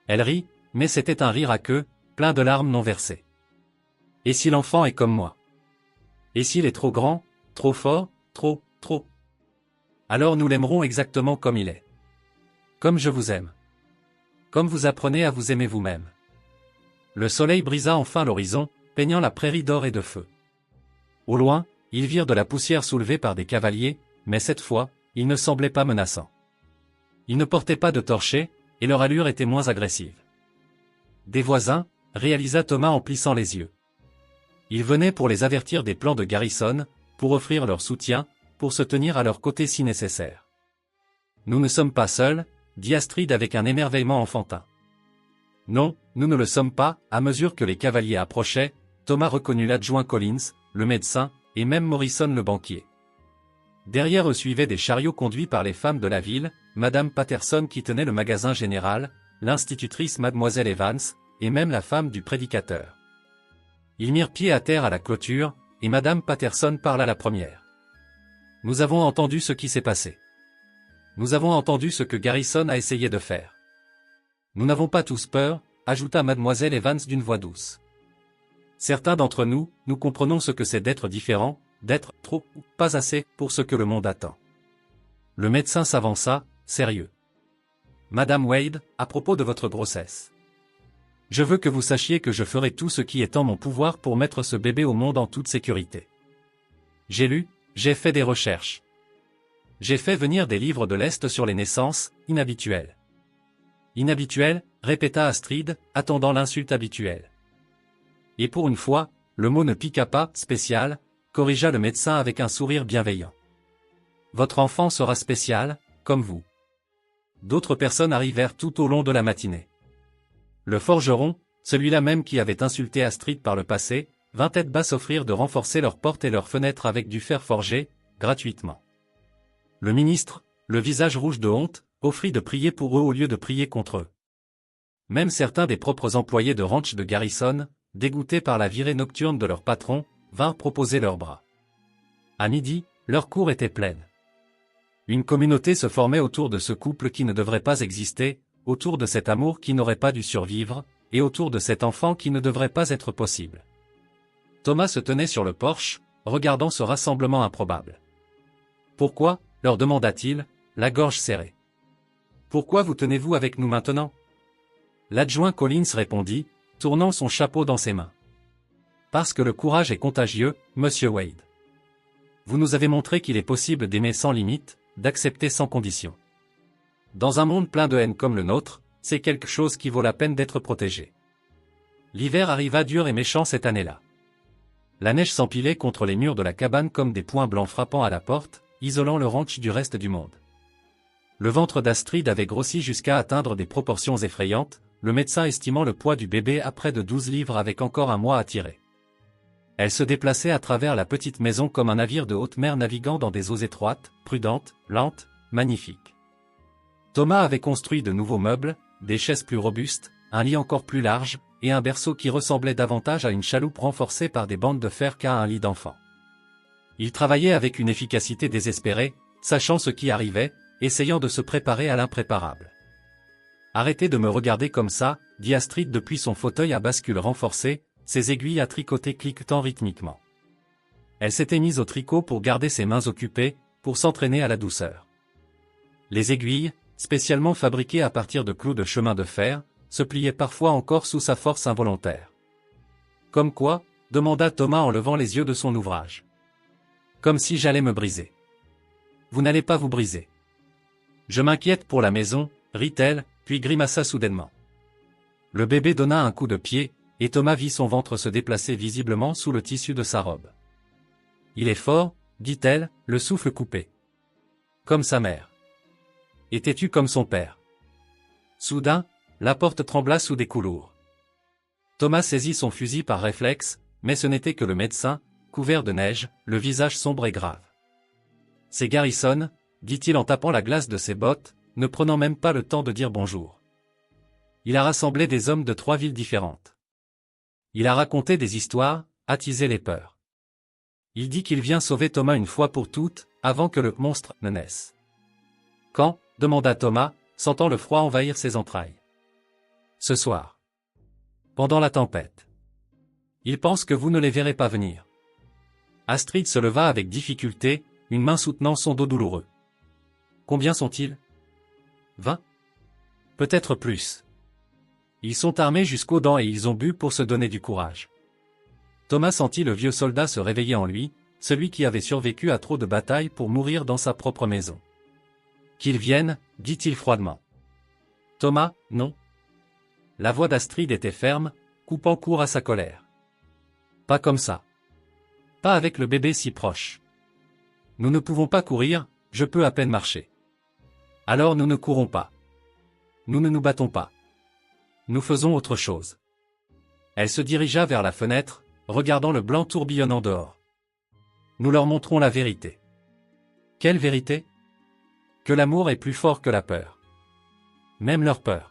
Elle rit, mais c'était un rire à queue, plein de larmes non versées. Et si l'enfant est comme moi ? Et s'il est trop grand, trop fort, trop. Alors nous l'aimerons exactement comme il est. Comme je vous aime. Comme vous apprenez à vous aimer vous-même. Le soleil brisa enfin l'horizon, peignant la prairie d'or et de feu. Au loin, ils virent de la poussière soulevée par des cavaliers, mais cette fois, ils ne semblaient pas menaçants. Ils ne portaient pas de torchets, et leur allure était moins agressive. Des voisins, réalisa Thomas en plissant les yeux. Ils venaient pour les avertir des plans de Garrison, pour offrir leur soutien, pour se tenir à leur côté si nécessaire. Nous ne sommes pas seuls, dit Astrid avec un émerveillement enfantin. Non, nous ne le sommes pas. À mesure que les cavaliers approchaient, Thomas reconnut l'adjoint Collins, le médecin, et même Morrison le banquier. Derrière eux suivaient des chariots conduits par les femmes de la ville, Madame Patterson qui tenait le magasin général, l'institutrice Mademoiselle Evans, et même la femme du prédicateur. Ils mirent pied à terre à la clôture, et Madame Patterson parla la première. « Nous avons entendu ce qui s'est passé. Nous avons entendu ce que Garrison a essayé de faire. Nous n'avons pas tous peur, ajouta Mademoiselle Evans d'une voix douce. Certains d'entre nous, nous comprenons ce que c'est d'être différent, d'être trop ou pas assez pour ce que le monde attend. » Le médecin s'avança, sérieux. « Madame Wade, à propos de votre grossesse. Je veux que vous sachiez que je ferai tout ce qui est en mon pouvoir pour mettre ce bébé au monde en toute sécurité. J'ai lu, j'ai fait des recherches. J'ai fait venir des livres de l'Est sur les naissances, inhabituelles. » Inhabituelles, répéta Astrid, attendant l'insulte habituelle. Et pour une fois, le mot ne piqua pas, spécial, corrigea le médecin avec un sourire bienveillant. Votre enfant sera spécial, comme vous. D'autres personnes arrivèrent tout au long de la matinée. Le forgeron, celui-là même qui avait insulté Astrid par le passé, vint tête basse offrir de renforcer leurs portes et leurs fenêtres avec du fer forgé, gratuitement. Le ministre, le visage rouge de honte, offrit de prier pour eux au lieu de prier contre eux. Même certains des propres employés de ranch de Garrison, dégoûtés par la virée nocturne de leur patron, vinrent proposer leurs bras. À midi, leur cour était pleine. Une communauté se formait autour de ce couple qui ne devrait pas exister, autour de cet amour qui n'aurait pas dû survivre, et autour de cet enfant qui ne devrait pas être possible. Thomas se tenait sur le porche, regardant ce rassemblement improbable. « Pourquoi » leur demanda-t-il, la gorge serrée. « Pourquoi vous tenez-vous avec nous maintenant » L'adjoint Collins répondit, tournant son chapeau dans ses mains. « Parce que le courage est contagieux, Monsieur Wade. Vous nous avez montré qu'il est possible d'aimer sans limite, d'accepter sans condition. Dans un monde plein de haine comme le nôtre, c'est quelque chose qui vaut la peine d'être protégé. » L'hiver arriva dur et méchant cette année-là. La neige s'empilait contre les murs de la cabane comme des poings blancs frappant à la porte, isolant le ranch du reste du monde. Le ventre d'Astrid avait grossi jusqu'à atteindre des proportions effrayantes, le médecin estimant le poids du bébé à près de 12 livres avec encore un mois à tirer. Elle se déplaçait à travers la petite maison comme un navire de haute mer naviguant dans des eaux étroites, prudente, lente, magnifique. Thomas avait construit de nouveaux meubles, des chaises plus robustes, un lit encore plus large, et un berceau qui ressemblait davantage à une chaloupe renforcée par des bandes de fer qu'à un lit d'enfant. Il travaillait avec une efficacité désespérée, sachant ce qui arrivait, essayant de se préparer à l'impréparable. « Arrêtez de me regarder comme ça, » dit Astrid depuis son fauteuil à bascule renforcée, ses aiguilles à tricoter cliquetant rythmiquement. Elle s'était mise au tricot pour garder ses mains occupées, pour s'entraîner à la douceur. Les aiguilles, spécialement fabriquées à partir de clous de chemin de fer, se pliaient parfois encore sous sa force involontaire. « Comme quoi » demanda Thomas en levant les yeux de son ouvrage. « Comme si j'allais me briser. »« Vous n'allez pas vous briser. »« Je m'inquiète pour la maison, » rit-elle, puis grimaça soudainement. Le bébé donna un coup de pied, et Thomas vit son ventre se déplacer visiblement sous le tissu de sa robe. « Il est fort, » dit-elle, le souffle coupé. « Comme sa mère. »« Étais-tu comme son père ?» Soudain, la porte trembla sous des coups lourds. Thomas saisit son fusil par réflexe, mais ce n'était que le médecin, couvert de neige, le visage sombre et grave. « C'est Garrison, » dit-il en tapant la glace de ses bottes, ne prenant même pas le temps de dire bonjour. Il a rassemblé des hommes de 3 villes différentes. Il a raconté des histoires, attisé les peurs. Il dit qu'il vient sauver Thomas une fois pour toutes, avant que le monstre ne naisse. « Quand » demanda Thomas, sentant le froid envahir ses entrailles. « Ce soir. Pendant la tempête. Il pense que vous ne les verrez pas venir. » Astrid se leva avec difficulté, une main soutenant son dos douloureux. « Combien sont-ils ? 20 ? Peut-être plus. Ils sont armés jusqu'aux dents et ils ont bu pour se donner du courage. » Thomas sentit le vieux soldat se réveiller en lui, celui qui avait survécu à trop de batailles pour mourir dans sa propre maison. « Qu'ils viennent, » dit-il froidement. « Thomas, non. » La voix d'Astrid était ferme, coupant court à sa colère. « Pas comme ça. Pas avec le bébé si proche. Nous ne pouvons pas courir, je peux à peine marcher. Alors nous ne courons pas. Nous ne nous battons pas. Nous faisons autre chose. » Elle se dirigea vers la fenêtre, regardant le blanc tourbillonnant dehors. « Nous leur montrons la vérité. » « Quelle vérité ? Que l'amour est plus fort que la peur. Même leur peur.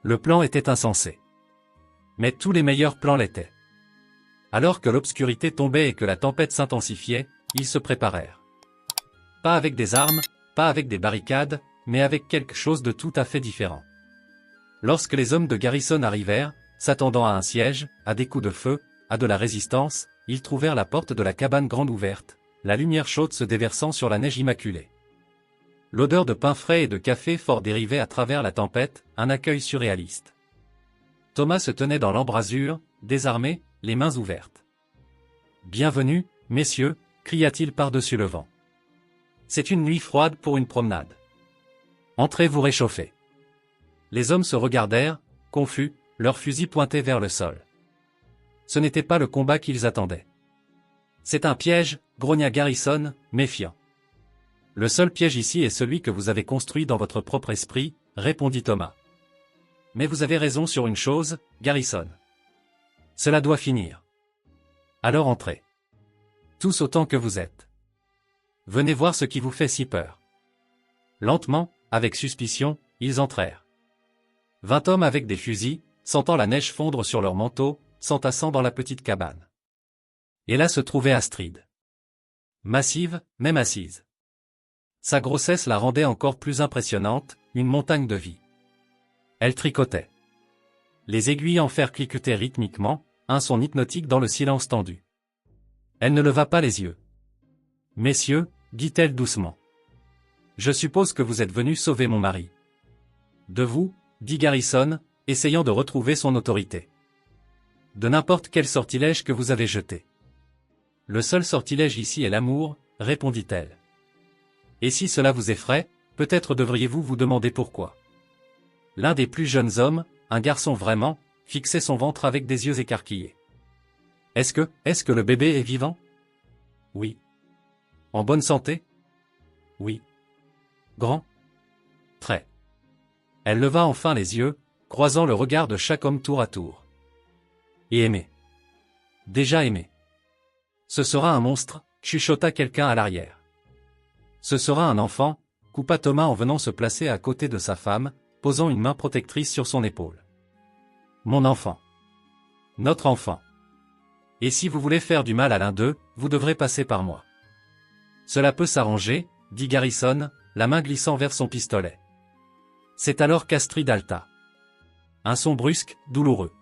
Le plan était insensé. Mais tous les meilleurs plans l'étaient. Alors que l'obscurité tombait et que la tempête s'intensifiait, ils se préparèrent. Pas avec des armes, pas avec des barricades, mais avec quelque chose de tout à fait différent. Lorsque les hommes de Garrison arrivèrent, s'attendant à un siège, à des coups de feu, à de la résistance, ils trouvèrent la porte de la cabane grande ouverte, la lumière chaude se déversant sur la neige immaculée. L'odeur de pain frais et de café fort dérivait à travers la tempête, un accueil surréaliste. Thomas se tenait dans l'embrasure, désarmé, les mains ouvertes. « Bienvenue, messieurs » cria-t-il par-dessus le vent. « C'est une nuit froide pour une promenade. Entrez vous réchauffer. » Les hommes se regardèrent, confus, leurs fusils pointés vers le sol. Ce n'était pas le combat qu'ils attendaient. « C'est un piège » grogna Garrison, méfiant. « Le seul piège ici est celui que vous avez construit dans votre propre esprit, » répondit Thomas. « Mais vous avez raison sur une chose, Garrison. Cela doit finir. Alors entrez. Tous autant que vous êtes. Venez voir ce qui vous fait si peur. » Lentement, avec suspicion, ils entrèrent. 20 hommes avec des fusils, sentant la neige fondre sur leurs manteaux, s'entassant dans la petite cabane. Et là se trouvait Astrid. Massive, même assise. Sa grossesse la rendait encore plus impressionnante, une montagne de vie. Elle tricotait. Les aiguilles en fer cliquetaient rythmiquement, un son hypnotique dans le silence tendu. Elle ne leva pas les yeux. « Messieurs, dit-elle doucement. Je suppose que vous êtes venus sauver mon mari. »« De vous » dit Garrison, essayant de retrouver son autorité. « De n'importe quel sortilège que vous avez jeté. »« Le seul sortilège ici est l'amour, » répondit-elle. « Et si cela vous effraie, peut-être devriez-vous vous demander pourquoi. » L'un des plus jeunes hommes, un garçon vraiment, fixait son ventre avec des yeux écarquillés. « Est-ce que le bébé est vivant ? » ?»« Oui. »« En bonne santé ? » ?»« Oui. »« Grand ? » ?»« Très. » Elle leva enfin les yeux, croisant le regard de chaque homme tour à tour. « Et aimé. »« Déjà aimé. »« Ce sera un monstre, » chuchota quelqu'un à l'arrière. « Ce sera un enfant, » coupa Thomas en venant se placer à côté de sa femme, posant une main protectrice sur son épaule. « Mon enfant. Notre enfant. Et si vous voulez faire du mal à l'un d'eux, vous devrez passer par moi. »« Cela peut s'arranger, » dit Garrison, la main glissant vers son pistolet. C'est alors qu'Astrid halta. Un son brusque, douloureux.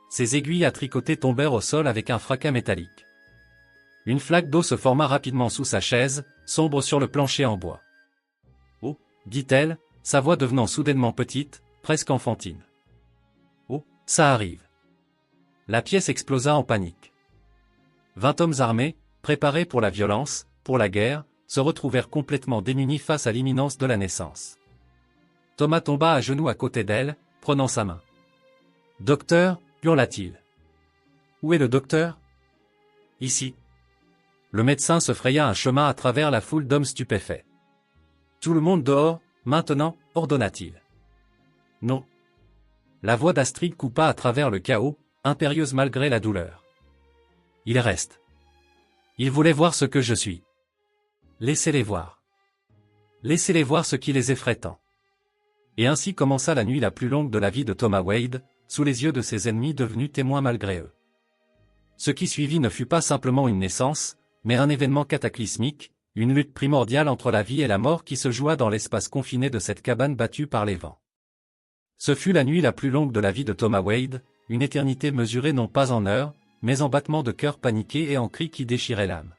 Ses aiguilles à tricoter tombèrent au sol avec un fracas métallique. Une flaque d'eau se forma rapidement sous sa chaise, sombre sur le plancher en bois. « Oh » dit-elle, sa voix devenant soudainement petite, presque enfantine. « Oh, ça arrive. » La pièce explosa en panique. 20 hommes armés, préparés pour la violence, pour la guerre, se retrouvèrent complètement démunis face à l'imminence de la naissance. Thomas tomba à genoux à côté d'elle, prenant sa main. « Docteur » hurla-t-il. « Où est le docteur ?»« Ici. » Le médecin se fraya un chemin à travers la foule d'hommes stupéfaits. « Tout le monde dehors, maintenant » ordonna-t-il. « Non. » La voix d'Astrid coupa à travers le chaos, impérieuse malgré la douleur. « Il reste. Ils voulaient voir ce que je suis. Laissez-les voir. Laissez-les voir ce qui les effraie tant. » Et ainsi commença la nuit la plus longue de la vie de Thomas Wade, sous les yeux de ses ennemis devenus témoins malgré eux. Ce qui suivit ne fut pas simplement une naissance, mais un événement cataclysmique, une lutte primordiale entre la vie et la mort qui se joua dans l'espace confiné de cette cabane battue par les vents. Ce fut la nuit la plus longue de la vie de Thomas Wade, une éternité mesurée non pas en heures, mais en battements de cœur paniqués et en cris qui déchiraient l'âme.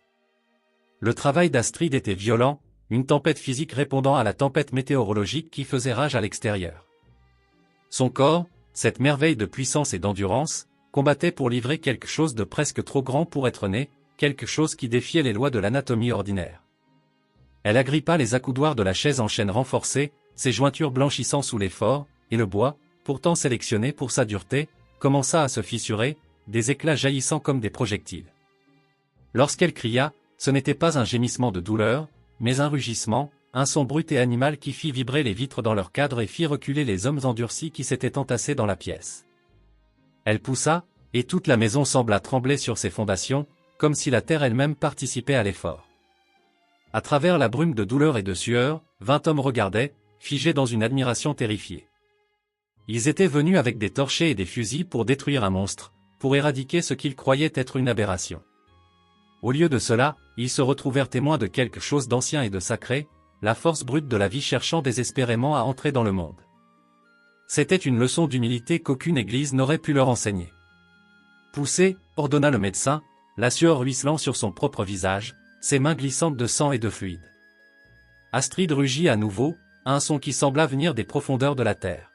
Le travail d'Astrid était violent, une tempête physique répondant à la tempête météorologique qui faisait rage à l'extérieur. Son corps, cette merveille de puissance et d'endurance, combattait pour livrer quelque chose de presque trop grand pour être né, quelque chose qui défiait les lois de l'anatomie ordinaire. Elle agrippa les accoudoirs de la chaise en chêne renforcée, ses jointures blanchissant sous l'effort, et le bois, pourtant sélectionné pour sa dureté, commença à se fissurer, des éclats jaillissant comme des projectiles. Lorsqu'elle cria, ce n'était pas un gémissement de douleur, mais un rugissement, un son brut et animal qui fit vibrer les vitres dans leur cadre et fit reculer les hommes endurcis qui s'étaient entassés dans la pièce. Elle poussa, et toute la maison sembla trembler sur ses fondations, comme si la terre elle-même participait à l'effort. À travers la brume de douleur et de sueur, 20 hommes regardaient, figés dans une admiration terrifiée. Ils étaient venus avec des torchets et des fusils pour détruire un monstre, pour éradiquer ce qu'ils croyaient être une aberration. Au lieu de cela, ils se retrouvèrent témoins de quelque chose d'ancien et de sacré, la force brute de la vie cherchant désespérément à entrer dans le monde. C'était une leçon d'humilité qu'aucune église n'aurait pu leur enseigner. Poussez, ordonna le médecin, la sueur ruisselant sur son propre visage, ses mains glissantes de sang et de fluide. Astrid rugit à nouveau, un son qui sembla venir des profondeurs de la terre.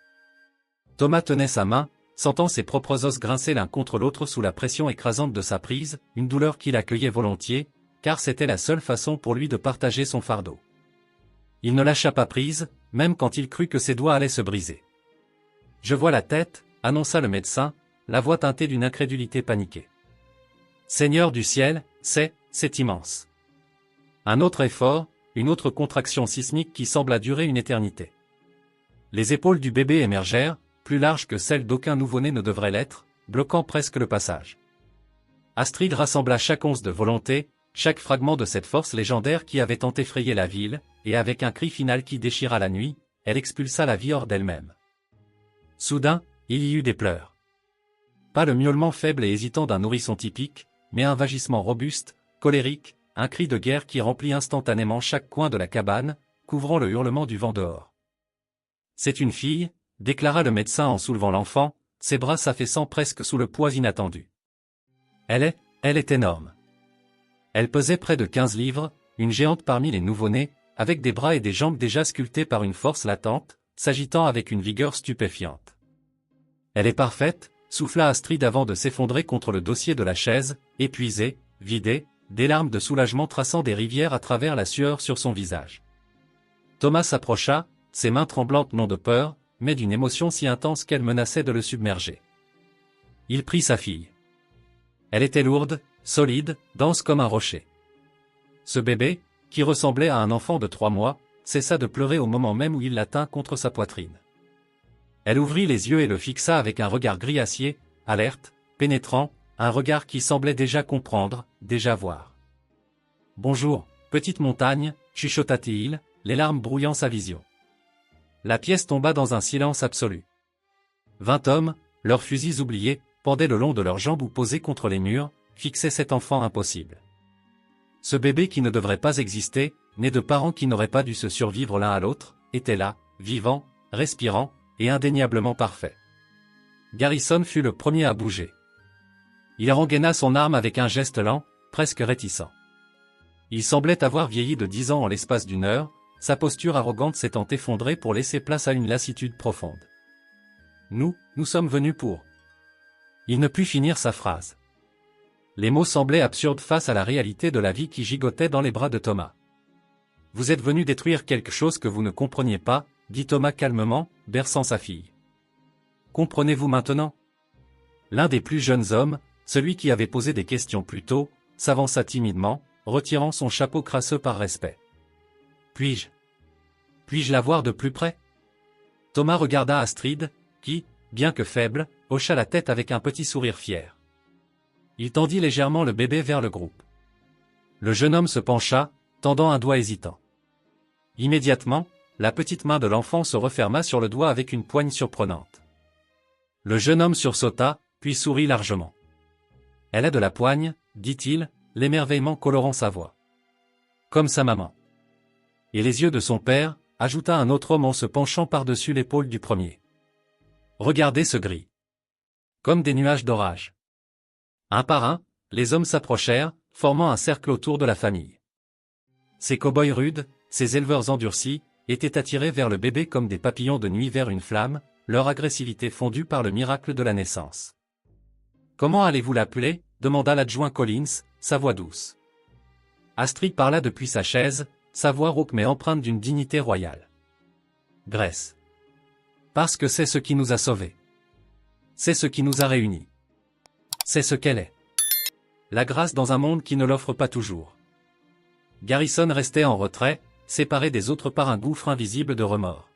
Thomas tenait sa main, sentant ses propres os grincer l'un contre l'autre sous la pression écrasante de sa prise, une douleur qu'il accueillait volontiers, car c'était la seule façon pour lui de partager son fardeau. Il ne lâcha pas prise, même quand il crut que ses doigts allaient se briser. « Je vois la tête », annonça le médecin, la voix teintée d'une incrédulité paniquée. « Seigneur du ciel, c'est immense. » Un autre effort, une autre contraction sismique qui sembla durer une éternité. Les épaules du bébé émergèrent, plus larges que celles d'aucun nouveau-né ne devrait l'être, bloquant presque le passage. Astrid rassembla chaque once de volonté, chaque fragment de cette force légendaire qui avait tant effrayé la ville, et avec un cri final qui déchira la nuit, elle expulsa la vie hors d'elle-même. Soudain, il y eut des pleurs. Pas le miaulement faible et hésitant d'un nourrisson typique, mais un vagissement robuste, colérique, un cri de guerre qui remplit instantanément chaque coin de la cabane, couvrant le hurlement du vent dehors. « C'est une fille », déclara le médecin en soulevant l'enfant, ses bras s'affaissant presque sous le poids inattendu. Elle est énorme. Elle pesait près de 15 livres, une géante parmi les nouveau-nés, avec des bras et des jambes déjà sculptés par une force latente, s'agitant avec une vigueur stupéfiante. Elle est parfaite, souffla Astrid avant de s'effondrer contre le dossier de la chaise, épuisée, vidée, des larmes de soulagement traçant des rivières à travers la sueur sur son visage. Thomas s'approcha, ses mains tremblantes non de peur, mais d'une émotion si intense qu'elle menaçait de le submerger. Il prit sa fille. Elle était lourde, solide, dense comme un rocher. Ce bébé, qui ressemblait à un enfant de 3 mois, cessa de pleurer au moment même où il la tint contre sa poitrine. Elle ouvrit les yeux et le fixa avec un regard gris acier, alerte, pénétrant, un regard qui semblait déjà comprendre, déjà voir. « Bonjour, petite montagne », chuchota-t-il, les larmes brouillant sa vision. La pièce tomba dans un silence absolu. 20 hommes, leurs fusils oubliés, pendaient le long de leurs jambes ou posés contre les murs, fixaient cet enfant impossible. Ce bébé qui ne devrait pas exister, né de parents qui n'auraient pas dû se survivre l'un à l'autre, était là, vivant, respirant, et indéniablement parfait. Garrison fut le premier à bouger. Il rengaina son arme avec un geste lent, presque réticent. Il semblait avoir vieilli de 10 ans en l'espace d'une heure, sa posture arrogante s'étant effondrée pour laisser place à une lassitude profonde. « Nous sommes venus pour... » Il ne put finir sa phrase. Les mots semblaient absurdes face à la réalité de la vie qui gigotait dans les bras de Thomas. « Vous êtes venus détruire quelque chose que vous ne compreniez pas, » dit Thomas calmement, berçant sa fille. « Comprenez-vous maintenant ?» L'un des plus jeunes hommes, celui qui avait posé des questions plus tôt, s'avança timidement, retirant son chapeau crasseux par respect. « Puis-je la voir de plus près ?» Thomas regarda Astrid, qui, bien que faible, hocha la tête avec un petit sourire fier. Il tendit légèrement le bébé vers le groupe. Le jeune homme se pencha, tendant un doigt hésitant. Immédiatement, la petite main de l'enfant se referma sur le doigt avec une poigne surprenante. Le jeune homme sursauta, puis sourit largement. « Elle a de la poigne, » dit-il, l'émerveillement colorant sa voix. « Comme sa maman. » Et les yeux de son père, ajouta un autre homme en se penchant par-dessus l'épaule du premier. « Regardez ce gris. Comme des nuages d'orage. » Un par un, les hommes s'approchèrent, formant un cercle autour de la famille. Ces cow-boys rudes, ces éleveurs endurcis, étaient attirés vers le bébé comme des papillons de nuit vers une flamme, leur agressivité fondue par le miracle de la naissance. « Comment allez-vous l'appeler » demanda l'adjoint Collins, sa voix douce. Astrid parla depuis sa chaise, sa voix rauque mais empreinte d'une dignité royale. « Grace. Parce que c'est ce qui nous a sauvés. C'est ce qui nous a réunis. C'est ce qu'elle est. La grâce dans un monde qui ne l'offre pas toujours. » Garrison restait en retrait, séparé des autres par un gouffre invisible de remords.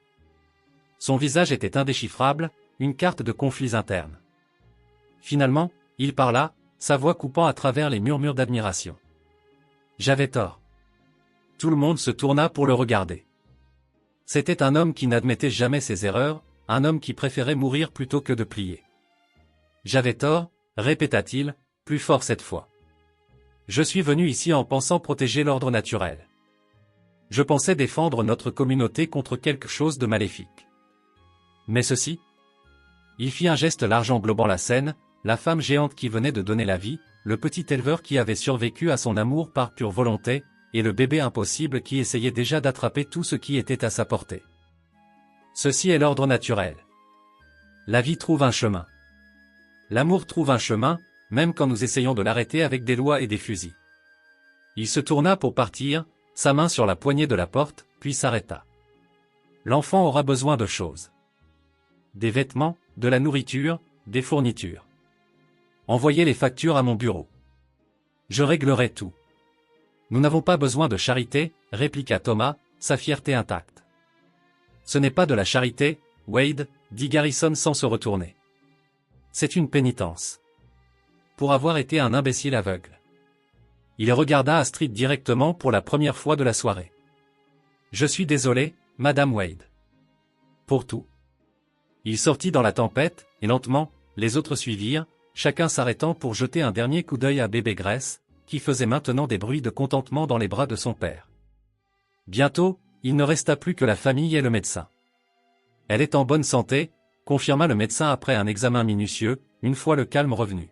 Son visage était indéchiffrable, une carte de conflits internes. Finalement, il parla, sa voix coupant à travers les murmures d'admiration. « J'avais tort. » Tout le monde se tourna pour le regarder. C'était un homme qui n'admettait jamais ses erreurs, un homme qui préférait mourir plutôt que de plier. J'avais tort, répéta-t-il, plus fort cette fois. Je suis venu ici en pensant protéger l'ordre naturel. Je pensais défendre notre communauté contre quelque chose de maléfique. Mais ceci? Il fit un geste large englobant la scène, la femme géante qui venait de donner la vie, le petit éleveur qui avait survécu à son amour par pure volonté, et le bébé impossible qui essayait déjà d'attraper tout ce qui était à sa portée. Ceci est l'ordre naturel. La vie trouve un chemin. L'amour trouve un chemin, même quand nous essayons de l'arrêter avec des lois et des fusils. Il se tourna pour partir, sa main sur la poignée de la porte, puis s'arrêta. L'enfant aura besoin de choses. Des vêtements, de la nourriture, des fournitures. Envoyez les factures à mon bureau. Je réglerai tout. Nous n'avons pas besoin de charité, répliqua Thomas, sa fierté intacte. Ce n'est pas de la charité, Wade, dit Garrison sans se retourner. C'est une pénitence. Pour avoir été un imbécile aveugle. Il regarda Astrid directement pour la première fois de la soirée. Je suis désolé, Madame Wade. Pour tout. Il sortit dans la tempête, et lentement, les autres suivirent, chacun s'arrêtant pour jeter un dernier coup d'œil à bébé Grace, qui faisait maintenant des bruits de contentement dans les bras de son père. Bientôt, il ne resta plus que la famille et le médecin. Elle est en bonne santé, confirma le médecin après un examen minutieux, une fois le calme revenu.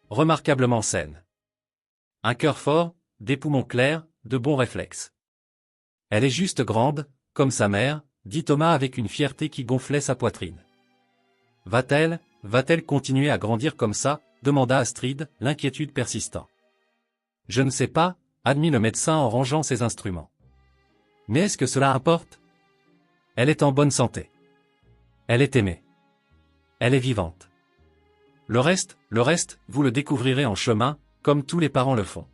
Remarquablement saine. Un cœur fort, des poumons clairs, de bons réflexes. Elle est juste grande, comme sa mère, dit Thomas avec une fierté qui gonflait sa poitrine. Va-t-elle continuer à grandir comme ça, demanda Astrid, l'inquiétude persistant. Je ne sais pas, admit le médecin en rangeant ses instruments. Mais est-ce que cela importe? Elle est en bonne santé. Elle est aimée. Elle est vivante. Le reste, vous le découvrirez en chemin, comme tous les parents le font.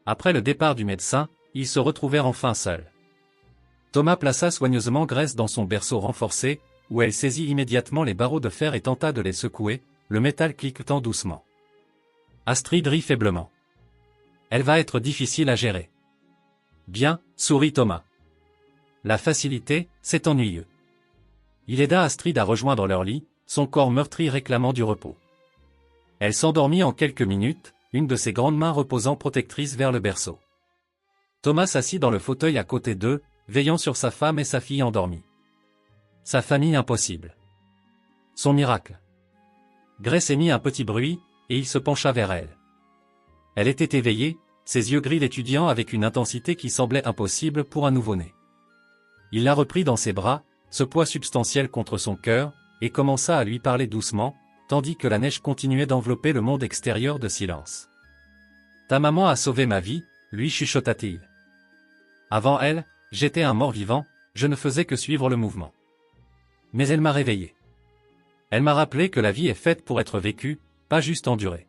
Après le départ du médecin, ils se retrouvèrent enfin seuls. Thomas plaça soigneusement Grace dans son berceau renforcé, où elle saisit immédiatement les barreaux de fer et tenta de les secouer, le métal cliquetant doucement. Astrid rit faiblement. Elle va être difficile à gérer. Bien, sourit Thomas. La facilité, c'est ennuyeux. Il aida Astrid à rejoindre leur lit, son corps meurtri réclamant du repos. Elle s'endormit en quelques minutes, une de ses grandes mains reposant protectrice vers le berceau. Thomas s'assit dans le fauteuil à côté d'eux, veillant sur sa femme et sa fille endormies. Sa famille impossible. Son miracle. Grace émit un petit bruit, et il se pencha vers elle. Elle était éveillée, ses yeux gris l'étudiant avec une intensité qui semblait impossible pour un nouveau-né. Il la reprit dans ses bras, ce poids substantiel contre son cœur, et commença à lui parler doucement, tandis que la neige continuait d'envelopper le monde extérieur de silence. « Ta maman a sauvé ma vie », lui chuchota-t-il. « Avant elle, j'étais un mort-vivant, je ne faisais que suivre le mouvement. Mais elle m'a réveillé. Elle m'a rappelé que la vie est faite pour être vécue, pas juste endurée. »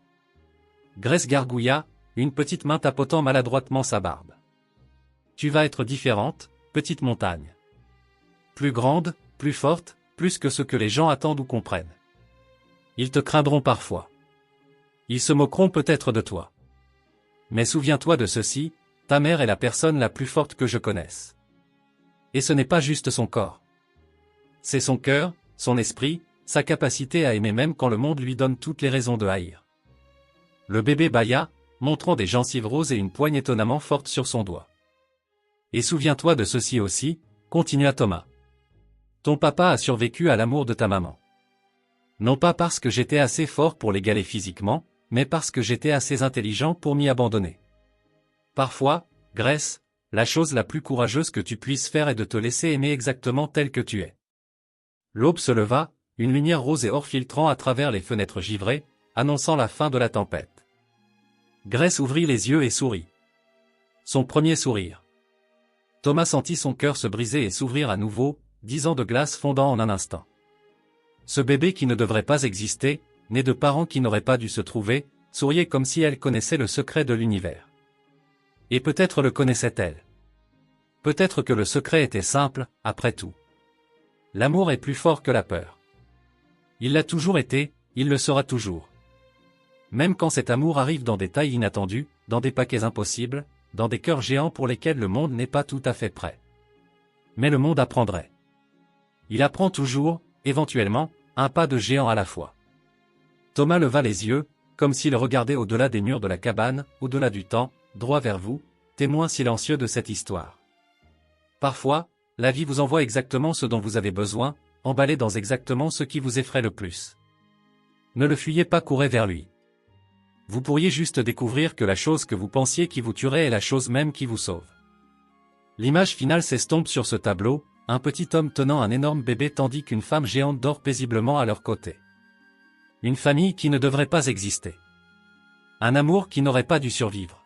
Grace gargouilla, une petite main tapotant maladroitement sa barbe. « Tu vas être différente, petite montagne. Plus grande, plus forte, plus que ce que les gens attendent ou comprennent. Ils te craindront parfois. Ils se moqueront peut-être de toi. Mais souviens-toi de ceci, ta mère est la personne la plus forte que je connaisse. Et ce n'est pas juste son corps. C'est son cœur, son esprit, sa capacité à aimer même quand le monde lui donne toutes les raisons de haïr. » Le bébé bâilla, montrant des gencives roses et une poigne étonnamment forte sur son doigt. « Et souviens-toi de ceci aussi, » continua Thomas. « Ton papa a survécu à l'amour de ta maman. Non pas parce que j'étais assez fort pour l'égaler physiquement, mais parce que j'étais assez intelligent pour m'y abandonner. Parfois, Grace, la chose la plus courageuse que tu puisses faire est de te laisser aimer exactement tel que tu es. » L'aube se leva, une lumière rose et or filtrant à travers les fenêtres givrées, annonçant la fin de la tempête. Grace ouvrit les yeux et sourit. Son premier sourire. Thomas sentit son cœur se briser et s'ouvrir à nouveau, 10 ans de glace fondant en un instant. Ce bébé qui ne devrait pas exister, né de parents qui n'auraient pas dû se trouver, souriait comme si elle connaissait le secret de l'univers. Et peut-être le connaissait-elle. Peut-être que le secret était simple, après tout. L'amour est plus fort que la peur. Il l'a toujours été, il le sera toujours. Même quand cet amour arrive dans des tailles inattendues, dans des paquets impossibles, dans des cœurs géants pour lesquels le monde n'est pas tout à fait prêt. Mais le monde apprendrait. Il apprend toujours, éventuellement, un pas de géant à la fois. Thomas leva les yeux, comme s'il regardait au-delà des murs de la cabane, au-delà du temps, droit vers vous, témoin silencieux de cette histoire. Parfois, la vie vous envoie exactement ce dont vous avez besoin, emballé dans exactement ce qui vous effraie le plus. Ne le fuyez pas, courez vers lui. Vous pourriez juste découvrir que la chose que vous pensiez qui vous tuerait est la chose même qui vous sauve. L'image finale s'estompe sur ce tableau, un petit homme tenant un énorme bébé tandis qu'une femme géante dort paisiblement à leur côté. Une famille qui ne devrait pas exister. Un amour qui n'aurait pas dû survivre.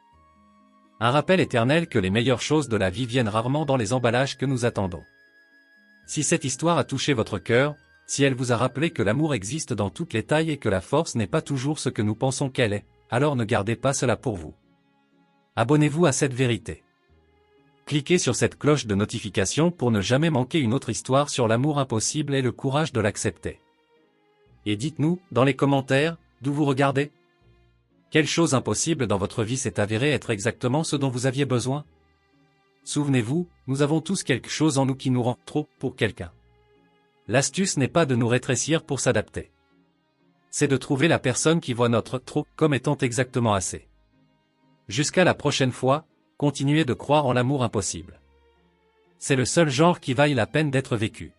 Un rappel éternel que les meilleures choses de la vie viennent rarement dans les emballages que nous attendons. Si cette histoire a touché votre cœur, si elle vous a rappelé que l'amour existe dans toutes les tailles et que la force n'est pas toujours ce que nous pensons qu'elle est, alors ne gardez pas cela pour vous. Abonnez-vous à cette vérité. Cliquez sur cette cloche de notification pour ne jamais manquer une autre histoire sur l'amour impossible et le courage de l'accepter. Et dites-nous, dans les commentaires, d'où vous regardez. Quelle chose impossible dans votre vie s'est avérée être exactement ce dont vous aviez besoin? Souvenez-vous, nous avons tous quelque chose en nous qui nous rend trop pour quelqu'un. L'astuce n'est pas de nous rétrécir pour s'adapter. C'est de trouver la personne qui voit notre trop comme étant exactement assez. Jusqu'à la prochaine fois, continuez de croire en l'amour impossible. C'est le seul genre qui vaille la peine d'être vécu.